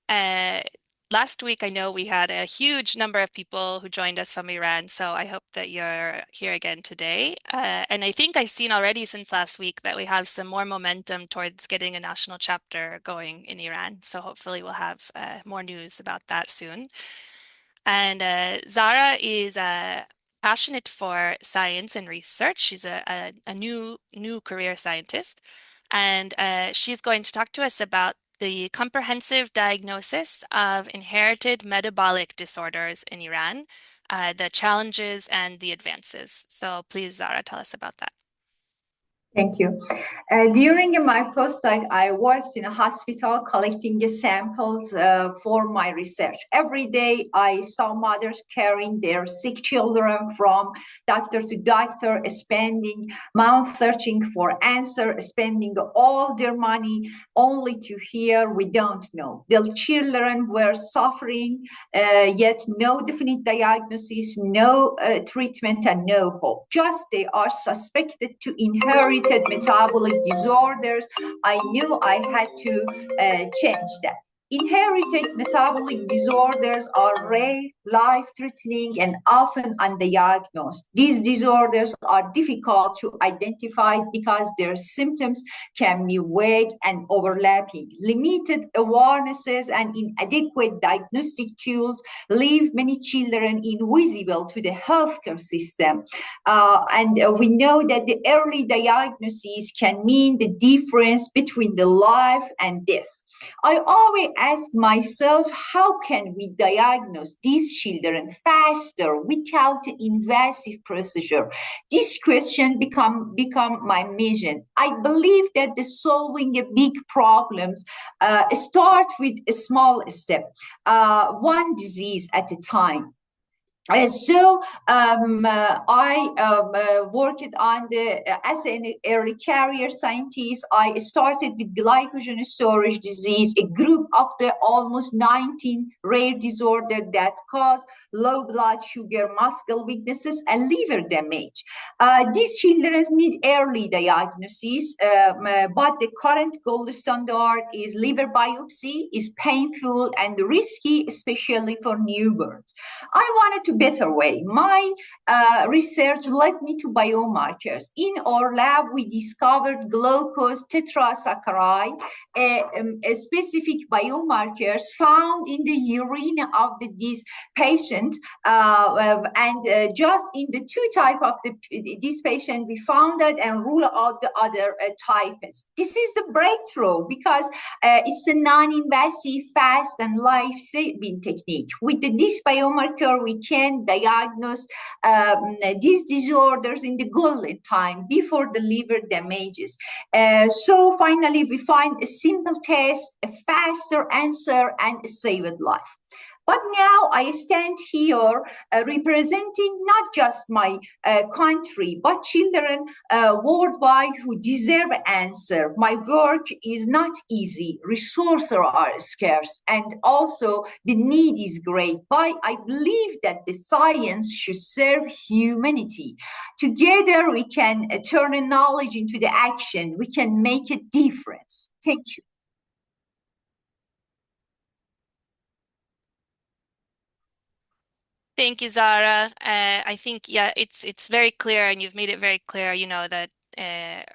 Uh, Last week, I know we had a huge number of people who joined us from Iran, so I hope that you're here again today. And I think I've seen already since last week that we have some more momentum towards getting a national chapter going in Iran. So hopefully we'll have more news about that soon. And Zara is passionate for science and research. She's a new career scientist, and she's going to talk to us about the comprehensive diagnosis of inherited metabolic disorders in Iran, the challenges and the advances. So please, Zara, tell us about that. Thank you. During my postdoc, I worked in a hospital collecting samples for my research. Every day, I saw mothers carrying their sick children from doctor to doctor, spending months searching for answer, spending all their money only to hear we don't know. The children were suffering, yet no definite diagnosis, no treatment, and no hope. Just they are suspected to inherit metabolic disorders. I knew I had to change that. Inherited metabolic disorders are rare, life-threatening, and often undiagnosed. These disorders are difficult to identify because their symptoms can be vague and overlapping. Limited awarenesses and inadequate diagnostic tools leave many children invisible to the healthcare system. And we know that the early diagnosis can mean the difference between the life and death. I always ask myself, how can we diagnose these children faster without invasive procedure? This question become my mission. I believe that the solving a big problems start with a small step, one disease at a time. I worked on as an early career scientist. I started with glycogen storage disease, a group of the almost 19 rare disorders that cause low blood sugar, muscle weaknesses, and liver damage. These children need early diagnosis, but the current gold standard is liver biopsy, is painful and risky, especially for newborns. I wanted to better way. My research led me to biomarkers. In our lab, we discovered glucose tetrasaccharide, a specific biomarkers found in the urine of these patients, and just in the two type of this patient, we found it and rule out the other types. This is the breakthrough because it's a non-invasive, fast, and life-saving technique. With this biomarker, we can diagnose these disorders in the golden time before the liver damages. So finally, we find a simple test, a faster answer, and a saved life. But now I stand here representing not just my country, but children worldwide who deserve an answer. My work is not easy. Resources are scarce, and also the need is great. But I believe that the science should serve humanity. Together, we can turn knowledge into the action. We can make a difference. Thank you. Thank you, Zara. I think, yeah, it's very clear, and you've made it very clear, you know, that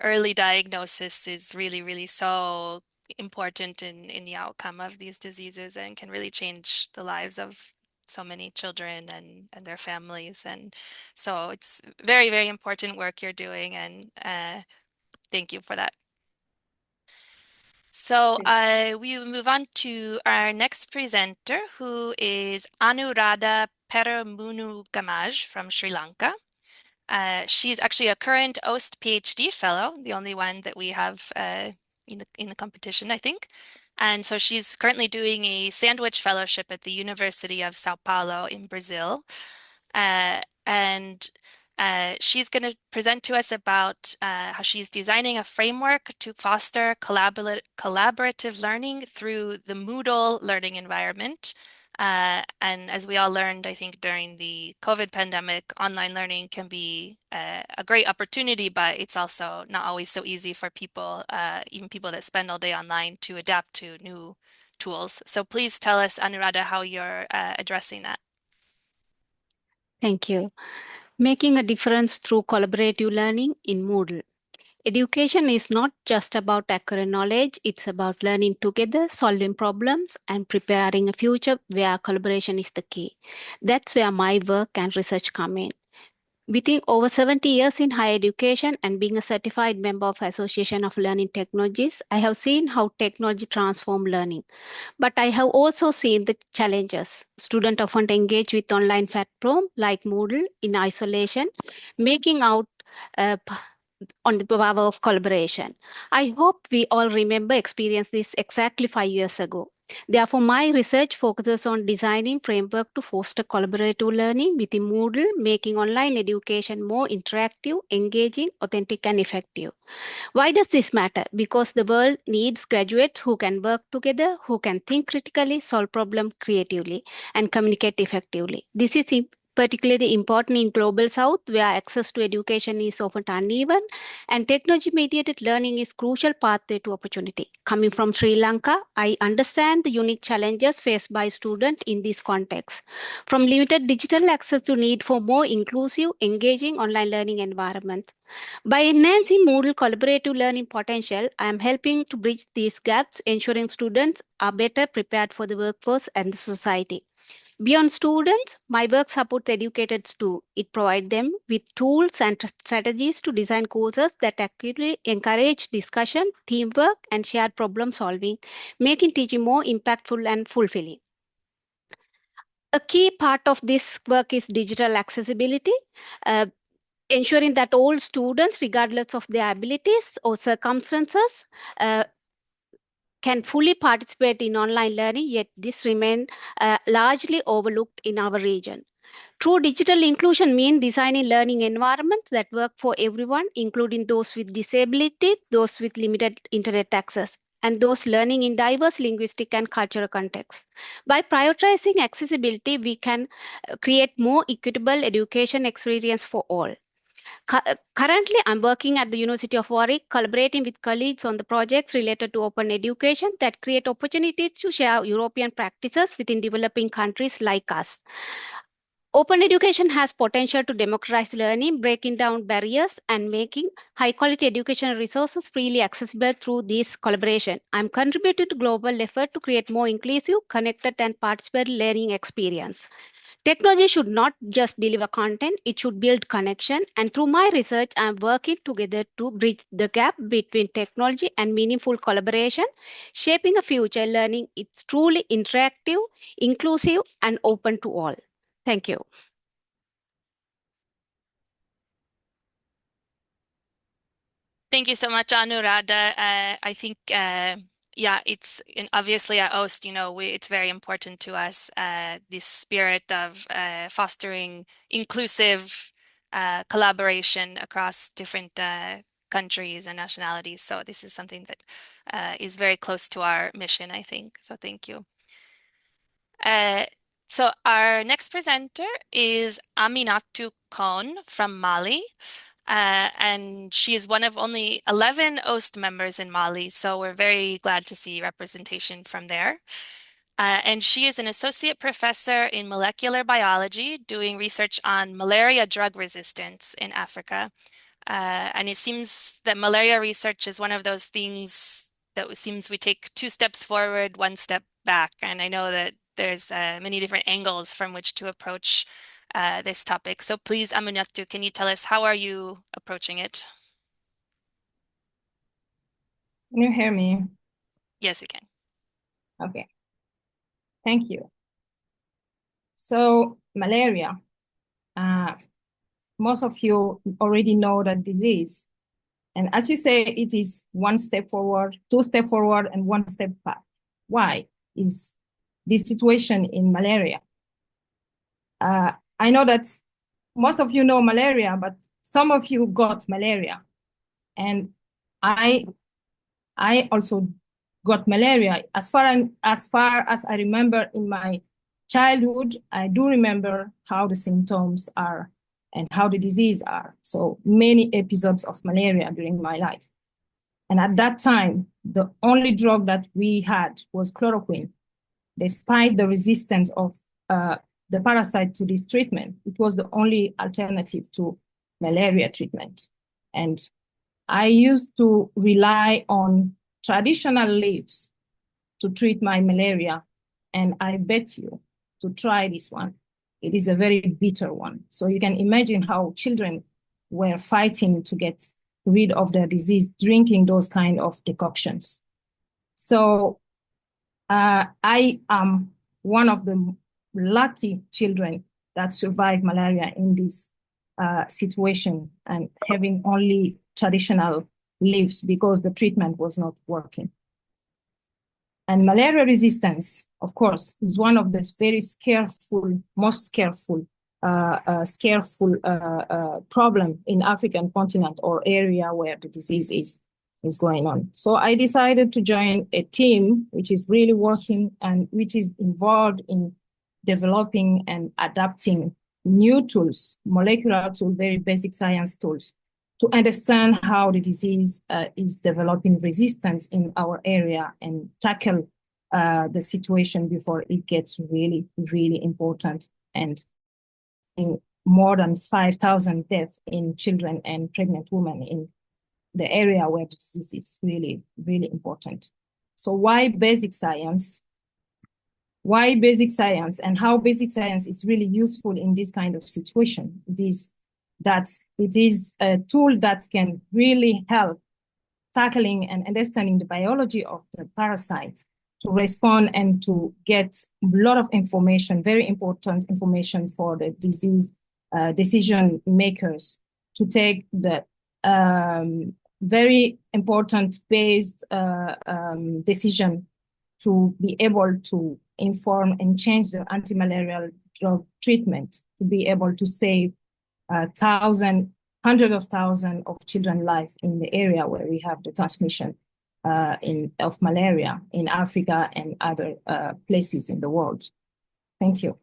early diagnosis is really, really so important in the outcome of these diseases and can really change the lives of so many children and their families. And so it's very, very important work you're doing, and thank you for that. So we will move on to our next presenter, who is Anuradha Perumunnugamaj from Sri Lanka. She's actually a current OWSD PhD fellow, the only one that we have in the competition, I think. And so she's currently doing a sandwich fellowship at the University of Sao Paulo in Brazil. And she's going to present to us about how she's designing a framework to foster collaborative learning through the Moodle learning environment. And as we all learned, I think during the COVID pandemic, online learning can be a great opportunity, but it's also not always so easy for people, even people that spend all day online, to adapt to new tools. So please tell us, Anuradha, how you're addressing that. Thank you. Making a difference through collaborative learning in Moodle. Education is not just about acquiring knowledge, it's about learning together, solving problems, and preparing a future where collaboration is the key. That's where my work and research come in. Within over 70 years in higher education and being a certified member of Association of Learning Technologies, I have seen how technology transforms learning. But I have also seen the challenges. Students often engage with online platforms like Moodle in isolation, making out on the power of collaboration. I hope we all remember experienced this exactly 5 years ago. Therefore, my research focuses on designing framework to foster collaborative learning within Moodle, making online education more interactive, engaging, authentic, and effective. Why does this matter? Because the world needs graduates who can work together, who can think critically, solve problems creatively, and communicate effectively. This is particularly important in Global South, where access to education is often uneven, and technology-mediated learning is crucial pathway to opportunity. Coming from Sri Lanka, I understand the unique challenges faced by students in this context, from limited digital access to need for more inclusive, engaging online learning environments. By enhancing Moodle collaborative learning potential, I am helping to bridge these gaps, ensuring students are better prepared for the workforce and the society. Beyond students, my work supports educators too. It provides them with tools and strategies to design courses that actively encourage discussion, teamwork, and shared problem solving, making teaching more impactful and fulfilling. A key part of this work is digital accessibility. Ensuring that all students, regardless of their abilities or circumstances, can fully participate in online learning, yet this remains largely overlooked in our region. True digital inclusion means designing learning environments that work for everyone, including those with disability, those with limited internet access, and those learning in diverse linguistic and cultural contexts. By prioritizing accessibility, we can create more equitable education experience for all. Currently, I'm working at the University of Warwick, collaborating with colleagues on the projects related to open education that create opportunities to share European practices within developing countries like us. Open education has potential to democratize learning, breaking down barriers, and making high-quality educational resources freely accessible through this collaboration. I'm contributing to global effort to create more inclusive, connected, and participatory learning experience. Technology should not just deliver content, it should build connection. And through my research, I'm working together to bridge the gap between technology and meaningful collaboration, shaping a future learning. It's truly interactive, inclusive, and open to all. Thank you. Thank you so much, Anuradha. I think, yeah, obviously at OST, it's very important to us, this spirit of fostering inclusive collaboration across different countries and nationalities. So this is something that is very close to our mission, I think. So thank you. So our next presenter is Aminatu Kon from Mali. And she is one of only 11 OST members in Mali, so we're very glad to see representation from there. And she is an associate professor in molecular biology doing research on malaria drug resistance in Africa. And it seems that malaria research is one of those things that seems we take 2 steps forward, 1 step back. And I know that there's many different angles from which to approach this topic. So please, Amunatu, can you tell us how are you approaching it? Can you hear me? Yes, we can. Okay. Thank you. So malaria, most of you already know that disease. And as you say, it is 1 step forward, 2 step forward, and 1 step back. Why is this situation in malaria? I know that most of you know malaria, but some of you got malaria. And I also got malaria. As far as I remember in my childhood, I do remember how the symptoms are and how the disease are. So many episodes of malaria during my life. And at that time, the only drug that we had was chloroquine. Despite the resistance of the parasite to this treatment, it was the only alternative to malaria treatment. And I used to rely on traditional leaves to treat my malaria. And I bet you to try this one. It is a very bitter one. So you can imagine how children were fighting to get rid of their disease, drinking those kind of decoctions. So I am one of the lucky children that survived malaria in this situation and having only traditional leaves because the treatment was not working. And malaria resistance, of course, is one of the very most scareful problem in African continent or area where the disease is going on. So I decided to join a team which is really working and which is involved in developing and adapting new tools, molecular tools, very basic science tools, to understand how the disease is developing resistance in our area and tackle the situation before it gets really, really important. And in more than 5,000 deaths in children and pregnant women in the area where the disease is really, really important. So why basic science? Why basic science and how basic science is really useful in this kind of situation? It is a tool that can really help tackling and understanding the biology of the parasite to respond and to get a lot of information, very important information for the disease decision makers to take the very important based decision to be able to inform and change the anti-malarial drug treatment to be able to save hundreds of thousands of children's life in the area where we have the transmission of malaria in Africa and other places in the world. Thank you.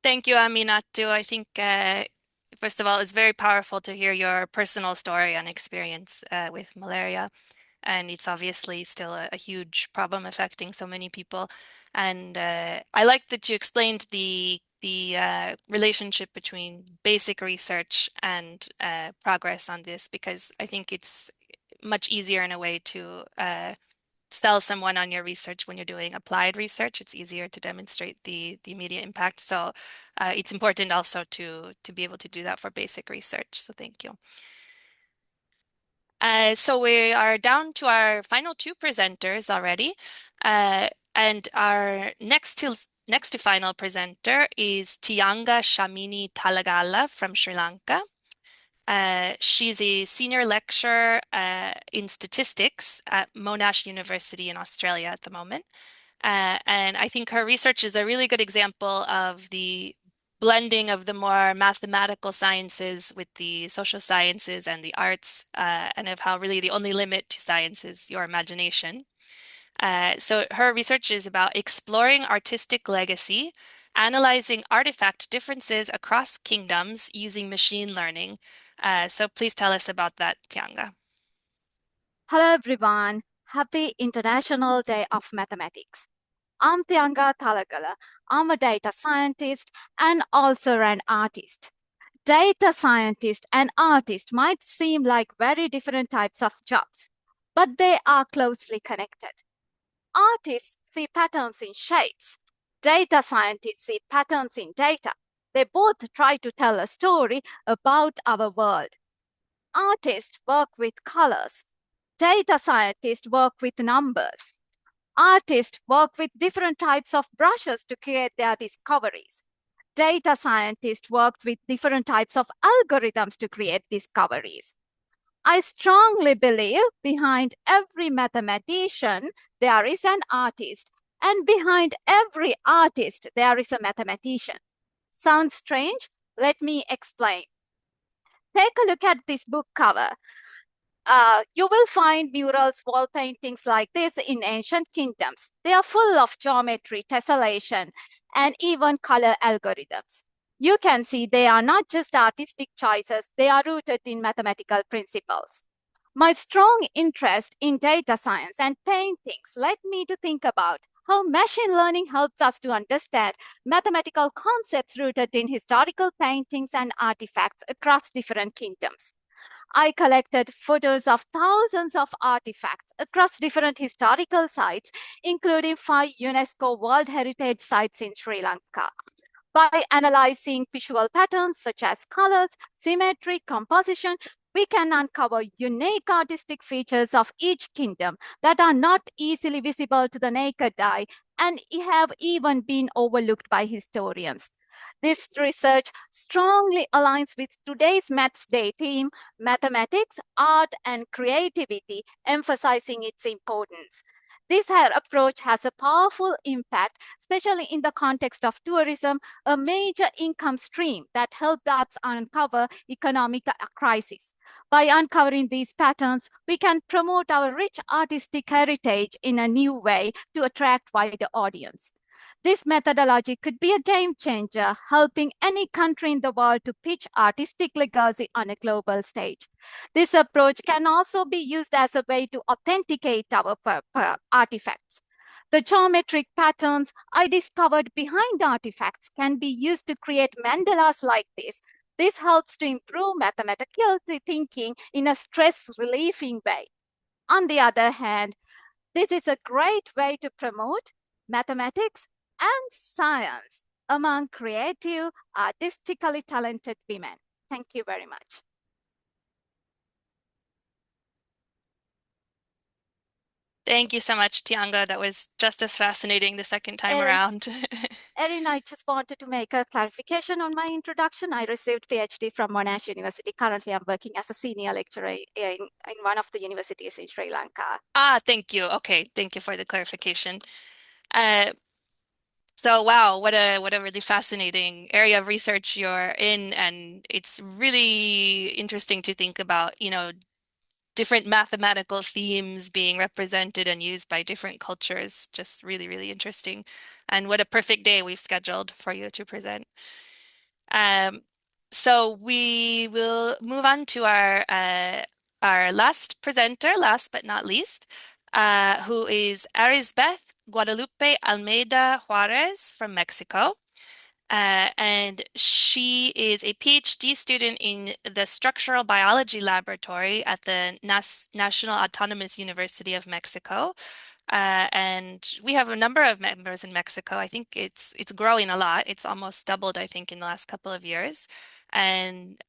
Thank you, Aminatu. I think First of all, it's very powerful to hear your personal story and experience with malaria. And it's obviously still a huge problem affecting so many people. And I like that you explained the relationship between basic research and progress on this, because I think it's much easier in a way to sell someone on your research when you're doing applied research. It's easier to demonstrate the immediate impact. So it's important also to be able to do that for basic research. So thank you. So we are down to our final two presenters already. And our next to final presenter is Tianga Shamini Talagala from Sri Lanka. She's a senior lecturer in statistics at Monash University in Australia at the moment. And I think her research is a really good example of the blending of the more mathematical sciences with the social sciences and the arts, and of how really the only limit to science is your imagination. So her research is about exploring artistic legacy, analyzing artifact differences across kingdoms using machine learning. So please tell us about that, Tianga. Hello everyone. Happy International Day of Mathematics. I'm Tianga Thalagala. I'm a data scientist and also an artist. Data scientist and artist might seem like very different types of jobs, but they are closely connected. Artists see patterns in shapes. Data scientists see patterns in data. They both try to tell a story about our world. Artists work with colors. Data scientists work with numbers. Artists work with different types of brushes to create their discoveries. Data scientists work with different types of algorithms to create discoveries. I strongly believe behind every mathematician, there is an artist, and behind every artist, there is a mathematician. Sounds strange? Let me explain. Take a look at this book cover. You will find murals, wall paintings like this in ancient kingdoms. They are full of geometry, tessellation, and even color algorithms. You can see they are not just artistic choices, they are rooted in mathematical principles. My strong interest in data science and paintings led me to think about how machine learning helps us to understand mathematical concepts rooted in historical paintings and artifacts across different kingdoms. I collected photos of thousands of artifacts across different historical sites, including 5 UNESCO World Heritage Sites in Sri Lanka. By analyzing visual patterns such as colors, symmetry, composition, we can uncover unique artistic features of each kingdom that are not easily visible to the naked eye and have even been overlooked by historians. This research strongly aligns with today's Maths Day theme, mathematics, art, and creativity, emphasizing its importance. This approach has a powerful impact, especially in the context of tourism, a major income stream that helped us uncover economic crisis. By uncovering these patterns, we can promote our rich artistic heritage in a new way to attract wider audience. This methodology could be a game changer, helping any country in the world to pitch artistic legacy on a global stage. This approach can also be used as a way to authenticate our artifacts. The geometric patterns I discovered behind artifacts can be used to create mandalas like this. This helps to improve mathematical thinking in a stress relieving way. On the other hand, this is a great way to promote mathematics and science among creative, artistically talented women. Thank you very much. Thank you so much, Tianga. That was just as fascinating the second time around. Erin, I just wanted to make a clarification on my introduction. I received PhD from Monash University. Currently, I'm working as a senior lecturer in one of the universities in Sri Lanka. Thank you. Okay, thank you for the clarification. So wow, what a really fascinating area of research you're in, and it's really interesting to think about, different mathematical themes being represented and used by different cultures. Just really, really interesting. And what a perfect day we've scheduled for you to present. Um, So we will move on to our last presenter, last but not least, who is Arisbeth Guadalupe Almeida Juarez from Mexico. And she is a PhD student in the Structural Biology Laboratory at the National Autonomous University of Mexico. And we have a number of members in Mexico. I think it's growing a lot. It's almost doubled, I think, in the last couple of years. And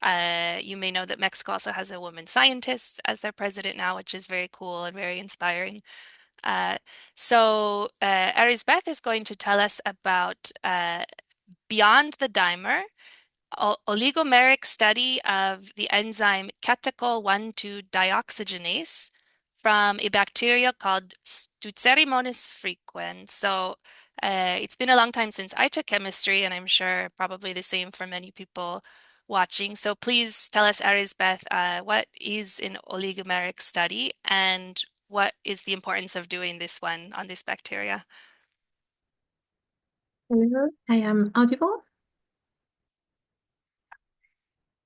you may know that Mexico also has a woman scientist as their president now, which is very cool and very inspiring. Uh, so Arisbeth is going to tell us about Beyond the Dimer, oligomeric study of the enzyme catechol 1,2 dioxygenase from a bacteria called Stutzeromonas frequens. So it's been a long time since I took chemistry, and I'm sure probably the same for many people watching. So please tell us, Arisbeth, what is an oligomeric study and what is the importance of doing this one on this bacteria? Hello, I am audible.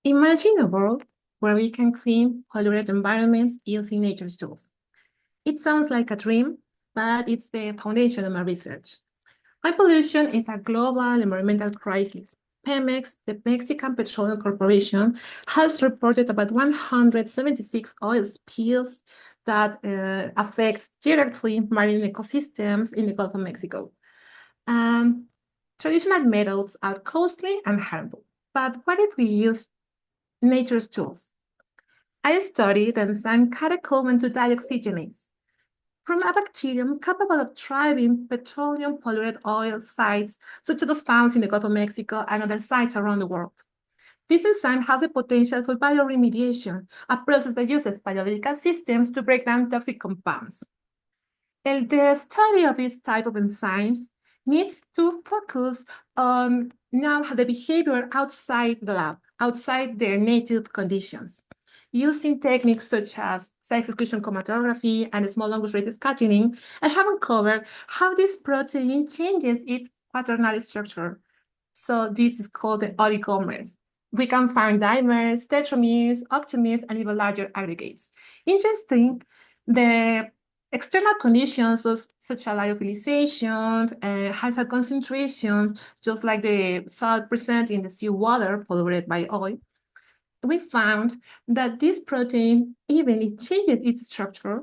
Imagine a world where we can clean polluted environments using nature's tools. It sounds like a dream, but it's the foundation of my research. Oil pollution is a global environmental crisis. Pemex, the Mexican Petroleum Corporation, has reported about 176 oil spills that affects directly marine ecosystems in the Gulf of Mexico. Traditional methods are costly and harmful. But what if we use nature's tools? I studied enzyme catechol 2 dioxygenase from a bacterium capable of thriving petroleum polluted oil sites, such as those found in the Gulf of Mexico and other sites around the world. This enzyme has the potential for bioremediation, a process that uses biological systems to break down toxic compounds. And the study of this type of enzymes needs to focus on now the behavior outside the lab, outside their native conditions, using techniques such as self-exclusion chromatography and small language rate scattering. I haven't covered how this protein changes its quaternary structure. So this is called the oligomers. We can find dimers, tetramers, octamers, and even larger aggregates. Interesting, the external conditions such as lyophilization has a concentration just like the salt present in the seawater polluted by oil. We found that this protein even it changes its structure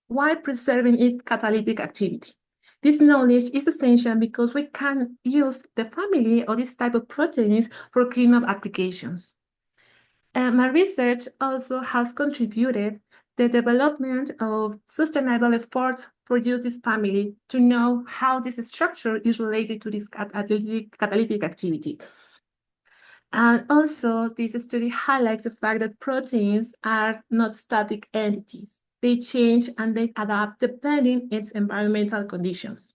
while preserving its catalytic activity. This knowledge is essential because we can use the family of this type of proteins for cleanup applications. My research also has contributed the development of sustainable efforts for use this family to know how this structure is related to this catalytic activity. And also, this study highlights the fact that proteins are not static entities. They change and they adapt depending on its environmental conditions.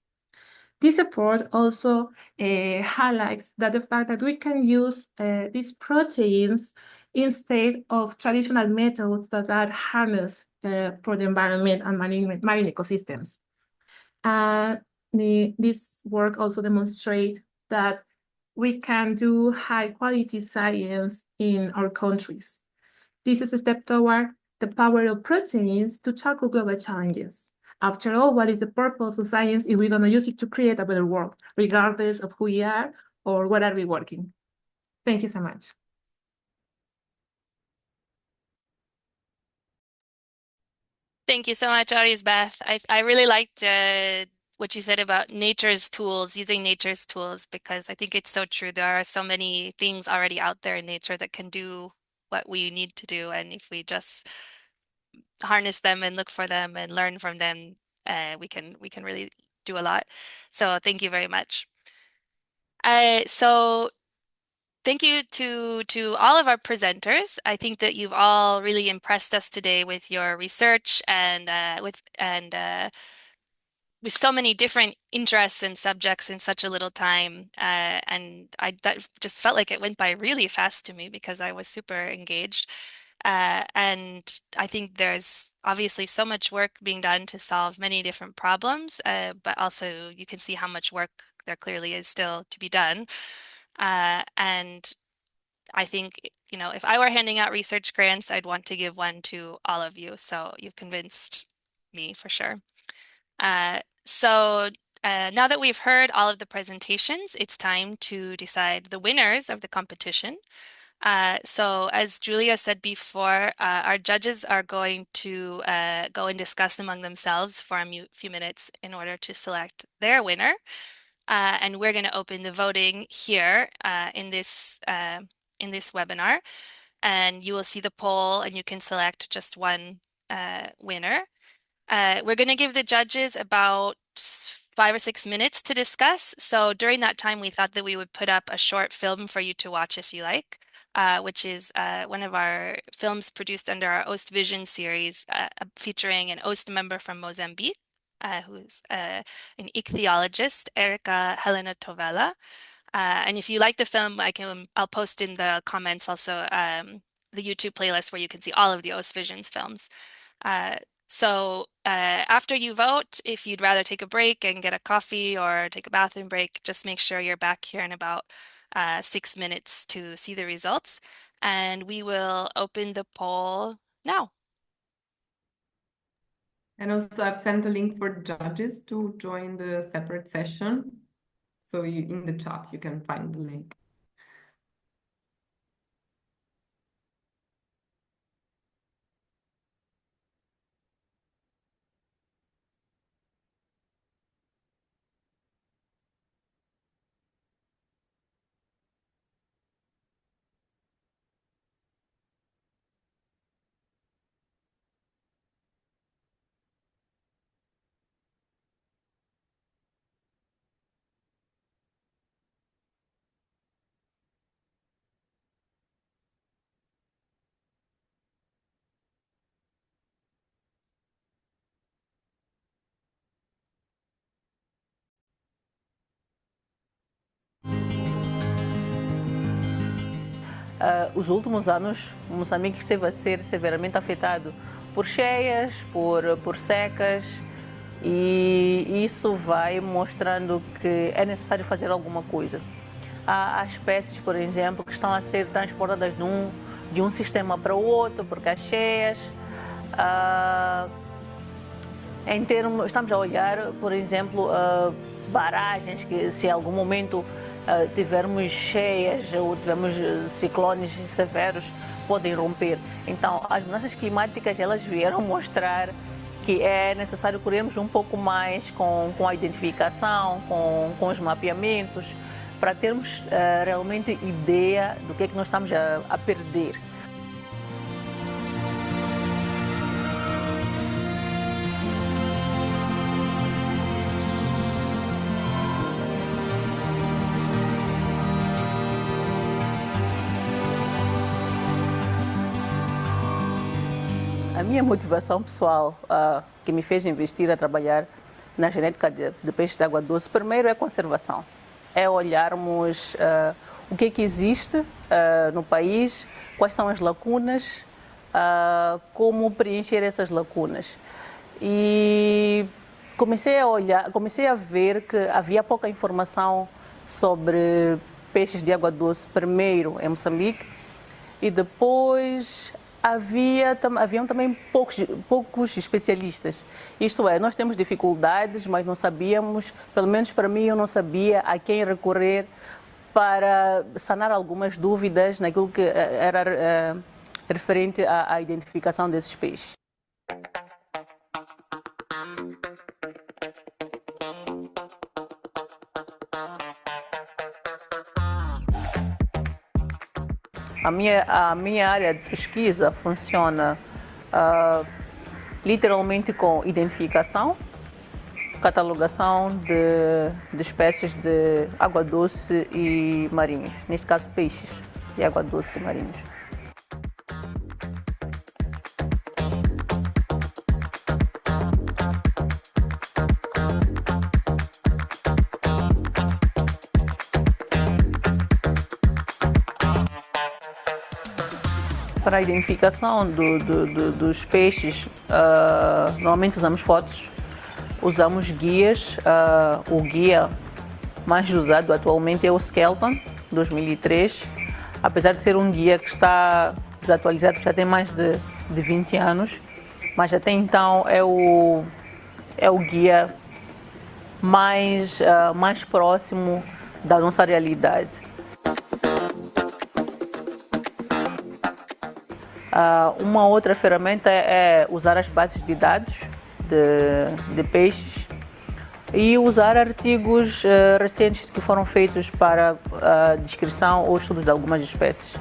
This report also highlights that the fact that we can use these proteins instead of traditional methods that are harmless for the environment and marine ecosystems. This work also demonstrates that we can do high quality science in our countries. This is a step toward the power of proteins to tackle global challenges. After all, what is the purpose of science if we don't use it to create a better world, regardless of who we are or what are we working? Thank you so much. Thank you so much, Arisbeth. I really liked what you said about nature's tools, using nature's tools, because I think it's so true. There are so many things already out there in nature that can do what we need to do. And if we just harness them and look for them and learn from them, we can really do a lot. So thank you very much. So thank you to all of our presenters. I think that you've all really impressed us today with your research and with so many different interests and subjects in such a little time. And that just felt like it went by really fast to me because I was super engaged. And I think there's obviously so much work being done to solve many different problems, but also you can see how much work there clearly is still to be done. And I think, if I were handing out research grants, I'd want to give one to all of you. So you've convinced me for sure. So now that we've heard all of the presentations, it's time to decide the winners of the competition. So as Julia said before, our judges are going to go and discuss among themselves for a few minutes in order to select their winner. And we're going to open the voting here in this webinar. And you will see the poll and you can select just one winner. We're going to give the judges about 5 or 6 minutes to discuss. So during that time, we thought that we would put up a short film for you to watch if you like, which is one of our films produced under our OWSD Vision series, featuring an OWSD member from Mozambique, who's an ichthyologist, Erica Helena Tovella. And if you like the film, I'll post in the comments also the YouTube playlist where you can see all of the OWSD Visions films. So after you vote, if you'd rather take a break and get a coffee or take a bathroom break, just make sure you're back here in about 6 minutes to see the results. And we will open the poll now. And also I've sent a link for judges to join the separate session. So in the chat, you can find the link. Os últimos anos, Moçambique esteve a ser severamente afetado por cheias, por secas, e isso vai mostrando que é necessário fazer alguma coisa. Há espécies, por exemplo, que estão a ser transportadas de um sistema para o outro, porque há cheias. Estamos a olhar, por exemplo, barragens que, se em algum momento tivermos cheias ou tivermos ciclones severos, podem romper. Então, as mudanças climáticas, elas vieram mostrar que é necessário corrermos um pouco mais com a identificação, com os mapeamentos, para termos realmente ideia do que é que nós estamos a perder. A minha motivação pessoal, que me fez investir a trabalhar na genética de peixes de água doce, primeiro é conservação. É olharmos o que é que existe no país, quais são as lacunas, como preencher essas lacunas. E comecei a ver que havia pouca informação sobre peixes de água doce, primeiro em Moçambique, e depois haviam também poucos especialistas. Isto é, nós temos dificuldades, mas não sabíamos, pelo menos para mim, eu não sabia a quem recorrer para sanar algumas dúvidas naquilo que era referente à identificação desses peixes. A minha área de pesquisa funciona literalmente com identificação, catalogação de espécies de água doce e marinhos, neste caso peixes de água doce e marinhos. Para a identificação dos peixes, normalmente usamos fotos, usamos guias. O guia mais usado atualmente é o Skeleton, 2003. apesar de ser um guia que está desatualizado, já tem mais de 20 anos, mas até então é o guia mais próximo da nossa realidade. Uma outra ferramenta é usar as bases de dados de peixes e usar artigos recentes que foram feitos para a descrição ou estudos de algumas espécies.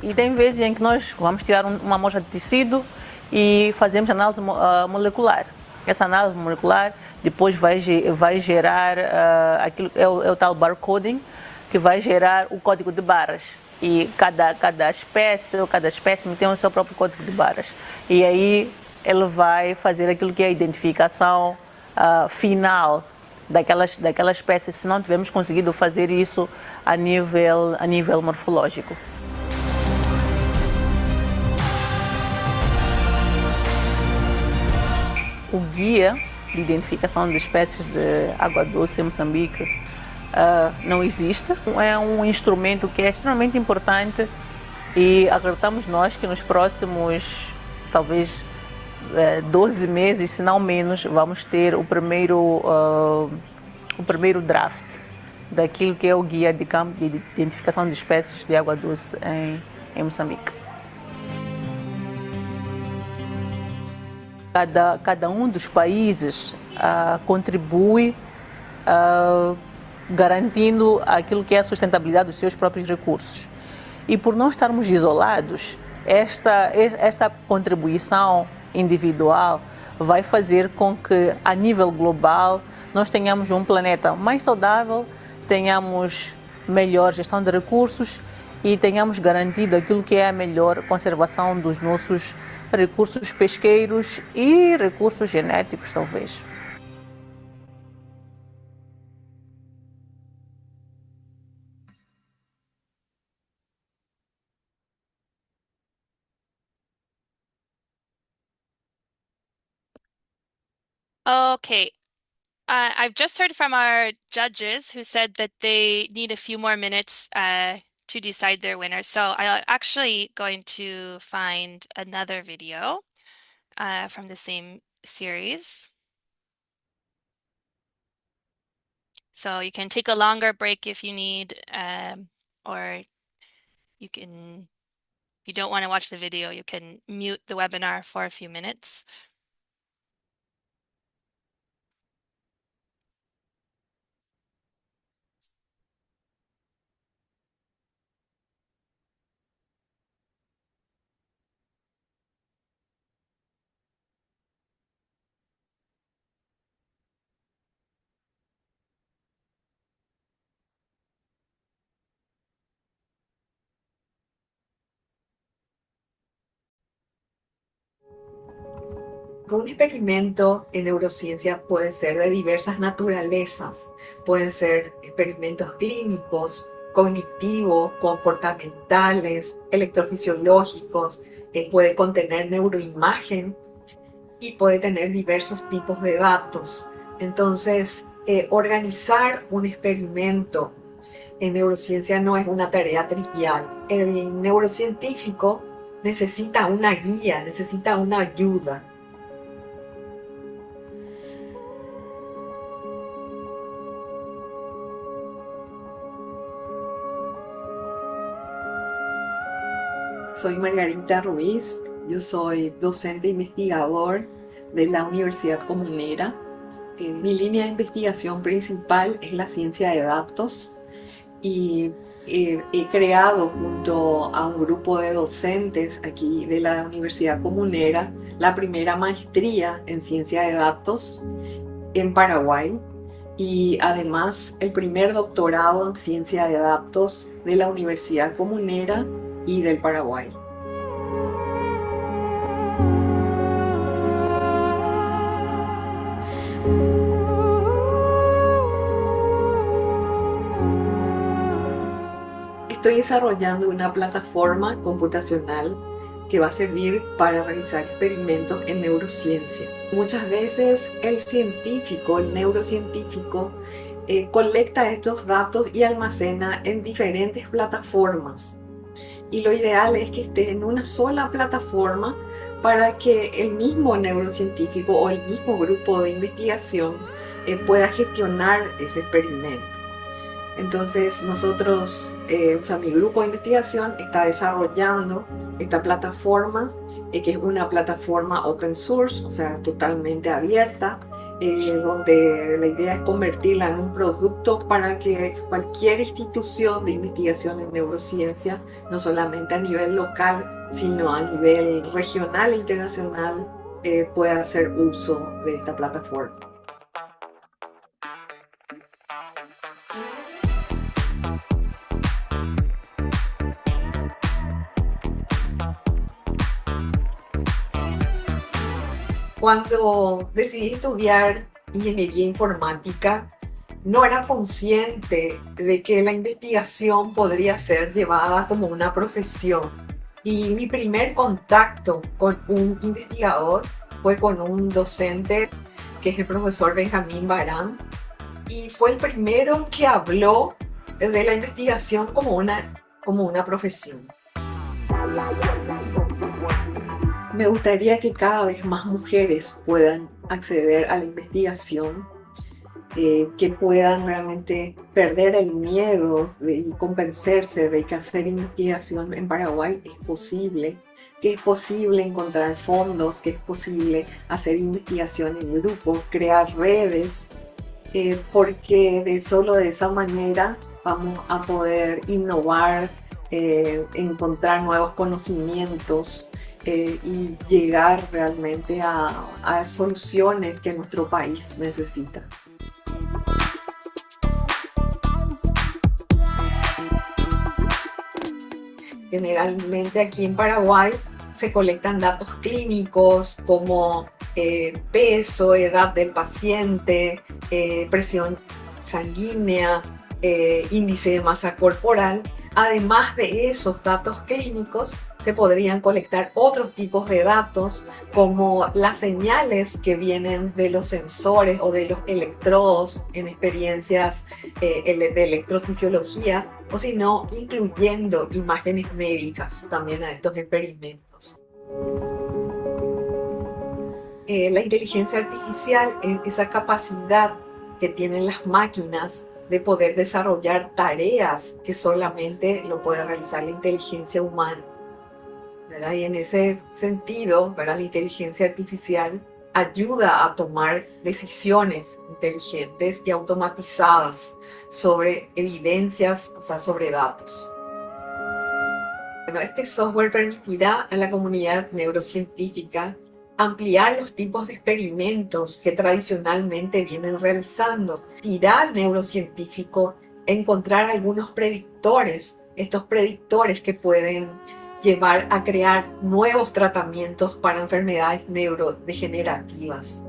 E tem vezes em que nós vamos tirar uma amostra de tecido e fazemos análise molecular. Essa análise molecular depois vai gerar aquilo é o tal barcoding, que vai gerar o código de barras. E cada espécie ou cada espécime tem o seu próprio código de barras. E aí ele vai fazer aquilo que é a identificação final daquela espécie, se não tivermos conseguido fazer isso a nível morfológico. O guia de identificação de espécies de água doce em Moçambique não existe. É um instrumento que é extremamente importante e acreditamos nós que nos próximos, talvez, 12 meses, se não menos, vamos ter o primeiro draft daquilo que é o guia de campo de identificação de espécies de água doce em Moçambique. Cada um dos países contribui garantindo aquilo que é a sustentabilidade dos seus próprios recursos. E por não estarmos isolados, esta contribuição individual vai fazer com que, a nível global, nós tenhamos um planeta mais saudável, tenhamos melhor gestão de recursos e tenhamos garantido aquilo que é a melhor conservação dos nossos recursos pesqueiros e recursos genéticos, talvez. Okay. I've just heard from our judges who said that they need a few more minutes to decide their winner. So I'm actually going to find another video from the same series. So you can take a longer break if you need, or if you don't want to watch the video, you can mute the webinar for a few minutes. Un experimento en neurociencia puede ser de diversas naturalezas. Pueden ser experimentos clínicos, cognitivos, comportamentales, electrofisiológicos. Puede contener neuroimagen y puede tener diversos tipos de datos. Entonces, organizar un experimento en neurociencia no es una tarea trivial. El neurocientífico necesita una guía, necesita una ayuda. Soy Margarita Ruiz, yo soy docente investigador de la Universidad Comunera. Mi línea de investigación principal es la ciencia de datos y he creado junto a un grupo de docentes aquí de la Universidad Comunera la primera maestría en ciencia de datos en Paraguay y además el primer doctorado en ciencia de datos de la Universidad Comunera y del Paraguay. Estoy desarrollando una plataforma computacional que va a servir para realizar experimentos en neurociencia. Muchas veces el científico, el neurocientífico, colecta estos datos y almacena en diferentes plataformas. Y lo ideal es que esté en una sola plataforma para que el mismo neurocientífico o el mismo grupo de investigación pueda gestionar ese experimento. Entonces nosotros, o sea, mi grupo de investigación está desarrollando esta plataforma, que es una plataforma open source, o sea, totalmente abierta, donde la idea es convertirla en un producto para que cualquier institución de investigación en neurociencia, no solamente a nivel local, sino a nivel regional e internacional, pueda hacer uso de esta plataforma. Cuando decidí estudiar ingeniería informática, no era consciente de que la investigación podría ser llevada como una profesión. Y mi primer contacto con un investigador fue con un docente que es el profesor Benjamín Barán, y fue el primero que habló de la investigación como una profesión. Me gustaría que cada vez más mujeres puedan acceder a la investigación, que puedan realmente perder el miedo y convencerse de que hacer investigación en Paraguay es posible, que es posible encontrar fondos, que es posible hacer investigación en grupo, crear redes, porque solo de esa manera vamos a poder innovar, encontrar nuevos conocimientos, y llegar realmente a soluciones que nuestro país necesita. Generalmente aquí en Paraguay se colectan datos clínicos como peso, edad del paciente, presión sanguínea, índice de masa corporal. Además de esos datos clínicos, se podrían colectar otros tipos de datos como las señales que vienen de los sensores o de los electrodos en experiencias de electrofisiología, o si no, incluyendo imágenes médicas también a estos experimentos. La inteligencia artificial es esa capacidad que tienen las máquinas de poder desarrollar tareas que solamente lo puede realizar la inteligencia humana, ¿verdad? Y en ese sentido, ¿verdad? La inteligencia artificial ayuda a tomar decisiones inteligentes y automatizadas sobre evidencias, o sea, sobre datos. Bueno, este software permitirá a la comunidad neurocientífica ampliar los tipos de experimentos que tradicionalmente vienen realizando. Irá al neurocientífico encontrar algunos predictores, estos predictores que pueden llevar a crear nuevos tratamientos para enfermedades neurodegenerativas.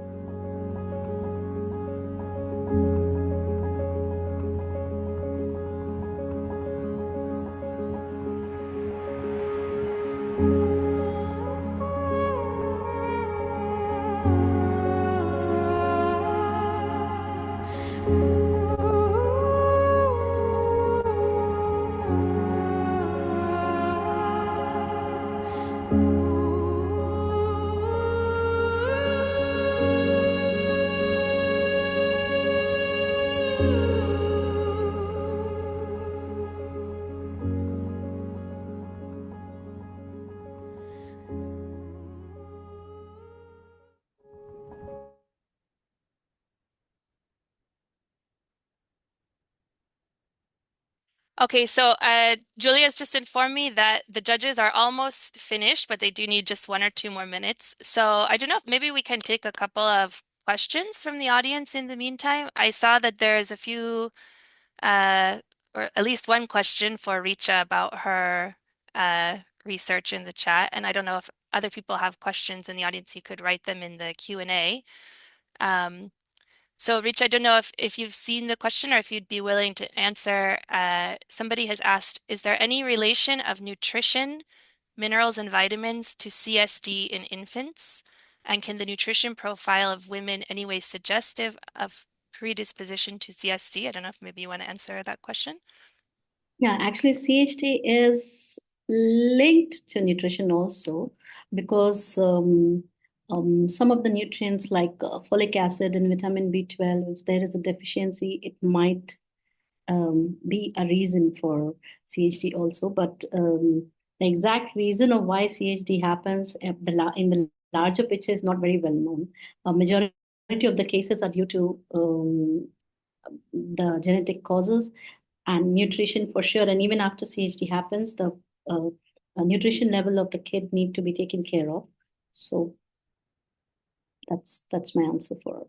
Okay, so Julia's just informed me that the judges are almost finished, but they do need just 1 or 2 more minutes. So I don't know if maybe we can take a couple of questions from the audience in the meantime. I saw that there's a few, or at least one question for Richa about her research in the chat. And I don't know if other people have questions in the audience, you could write them in the Q&A. So, Rich, I don't know if you've seen the question or if you'd be willing to answer. Somebody has asked, is there any relation of nutrition minerals and vitamins to CSD in infants? And can the nutrition profile of women anyway suggestive of predisposition to CSD? I don't know if maybe you want to answer that question. Yeah, actually, CHD is linked to nutrition also because some of the nutrients like folic acid and vitamin B12, if there is a deficiency, it might be a reason for CHD also. But the exact reason of why CHD happens in the larger picture is not very well known. A majority of the cases are due to the genetic causes and nutrition for sure. And even after CHD happens, the nutrition level of the kid need to be taken care of. So that's my answer for it.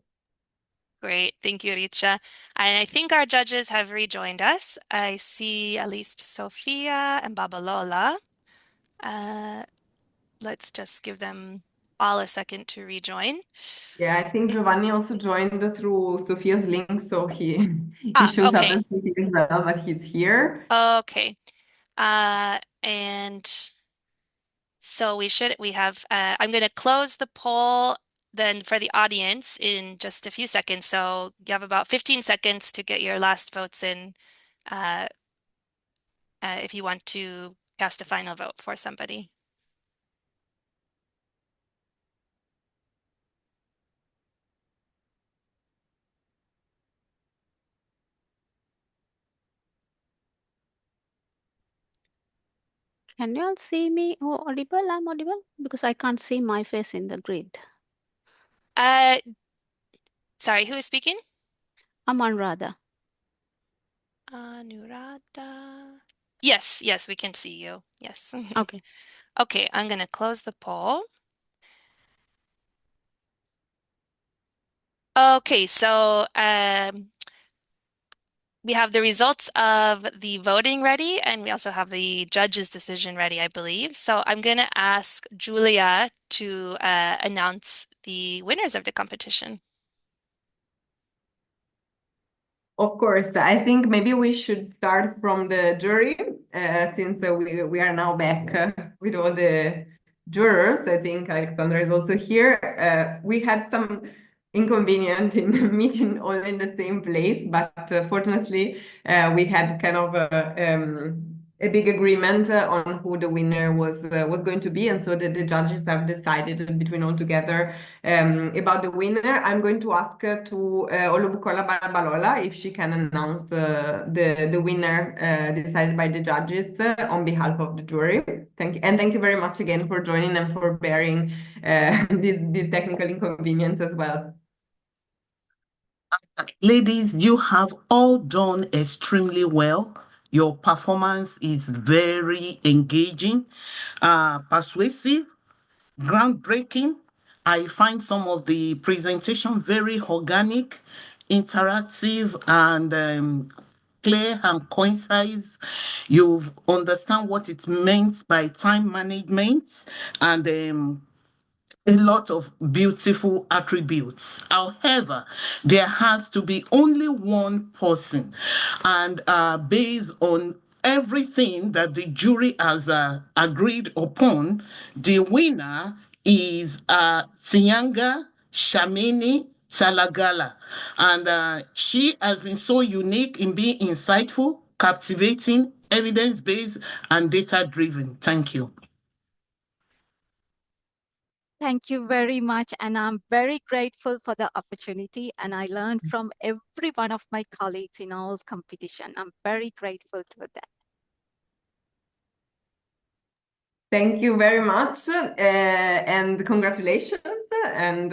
Great. Thank you, Richa. And I think our judges have rejoined us. I see at least Sophia and Babalola. Let's just give them all a second to rejoin. Yeah, I think Giovanni also joined through Sophia's link, so he shows up Okay. as speaking as well, but he's here. Okay. And so we have, I'm going to close the poll then for the audience in just a few seconds. So you have about 15 seconds to get your last votes in if you want to cast a final vote for somebody. Can you all see me audible? I'm audible because I can't see my face in the grid. Sorry, who is speaking? I'm Anuradha. Anuradha. Yes, we can see you. Yes. Okay. Okay, I'm going to close the poll. Okay, so we have the results of the voting ready, and we also have the judge's decision ready, I believe. So I'm going to ask Julia to announce the winners of the competition. Of course, I think maybe we should start from the jury, since we are now back with all the jurors. I think Alexandra is also here. We had some inconvenience in meeting all in the same place, but fortunately, we had kind of a big agreement on who the winner was going to be, and so the judges have decided between all together about the winner. I'm going to ask to Olubukola Balola if she can announce the winner decided by the judges on behalf of the jury. Thank you, and thank you very much again for joining and for bearing this technical inconvenience as well. Ladies, you have all done extremely well. Your performance is very engaging, persuasive, groundbreaking. I find some of the presentation very organic, interactive, and clear and concise. You understand what it means by time management and a lot of beautiful attributes. However, there has to be only one person, and based on everything that the jury has agreed upon, the winner is Tianga Shamini Talagala. And she has been so unique in being insightful, captivating, evidence-based, and data-driven. Thank you. Thank you very much. And I'm very grateful for the opportunity. And I learned from every one of my colleagues in our competition. I'm very grateful for that. Thank you very much, and congratulations. And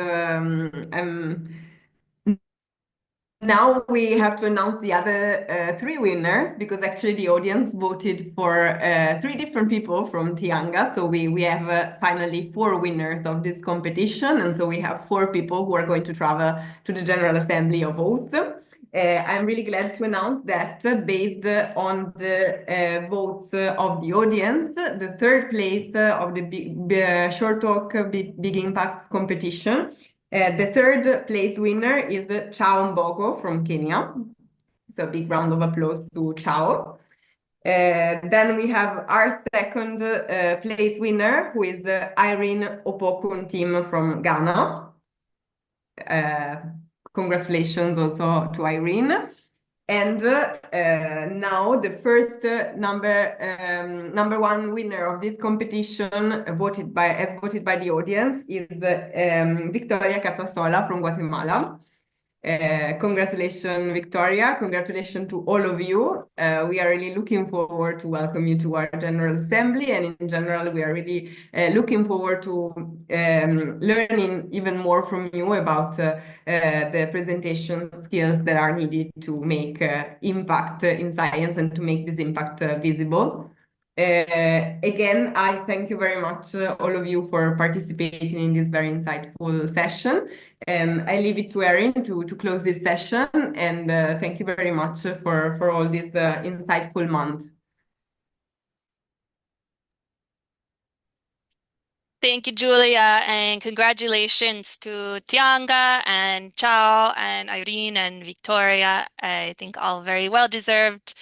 now we have to announce the other three winners, because actually the audience voted for three different people from Tianga. So we have finally four winners of this competition. And so we have four people who are going to travel to the General Assembly of OWSD. I'm really glad to announce that based on the votes of the audience, the third place of the Short Talk Big Impact competition, the third place winner is Chao Mbogo from Kenya. So a big round of applause to Chao. Then we have our second place winner, who is Irene Opokun team from Ghana. Congratulations also to Irene. And now the first number one winner of this competition, as voted by the audience, is Victoria Casasola from Guatemala. Congratulations, Victoria. Congratulations to all of you. We are really looking forward to welcome you to our General Assembly. And in general, we are really looking forward to learning even more from you about the presentation skills that are needed to make impact in science and to make this impact visible. Again, I thank you very much, all of you, for participating in this very insightful session. I leave it to Erin to close this session, and thank you very much for all this insightful month. Thank you, Julia, and congratulations to Tianga and Chao and Irene and Victoria. I think all very well deserved.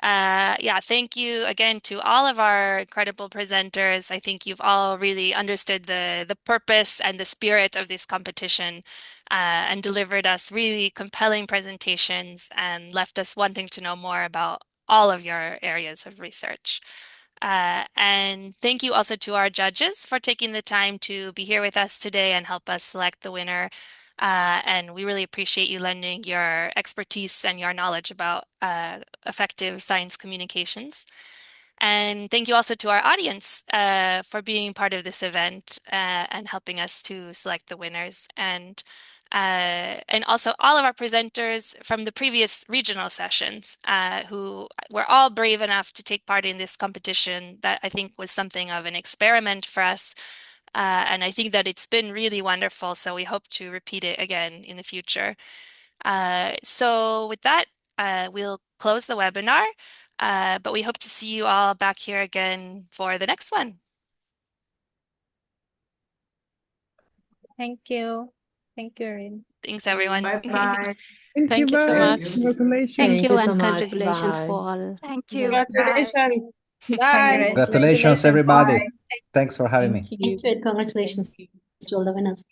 Yeah, thank you again to all of our incredible presenters. I think you've all really understood the purpose and the spirit of this competition, and delivered us really compelling presentations and left us wanting to know more about all of your areas of research. And thank you also to our judges for taking the time to be here with us today and help us select the winner. And we really appreciate you lending your expertise and your knowledge about effective science communications. And thank you also to our audience for being part of this event and helping us to select the winners. And also all of our presenters from the previous regional sessions who were all brave enough to take part in this competition that I think was something of an experiment for us. And I think that it's been really wonderful. So we hope to repeat it again in the future. So with that, we'll close the webinar, but we hope to see you all back here again for the next one. Thank you. Thank you, Erin. Thanks, everyone. Bye-bye. Thank you so bye. much. Congratulations. Thank you you so and much. congratulations Bye. for all. Thank you. Congratulations. Bye. Congratulations, everybody. Thanks for having me. Thank you and congratulations to all the winners.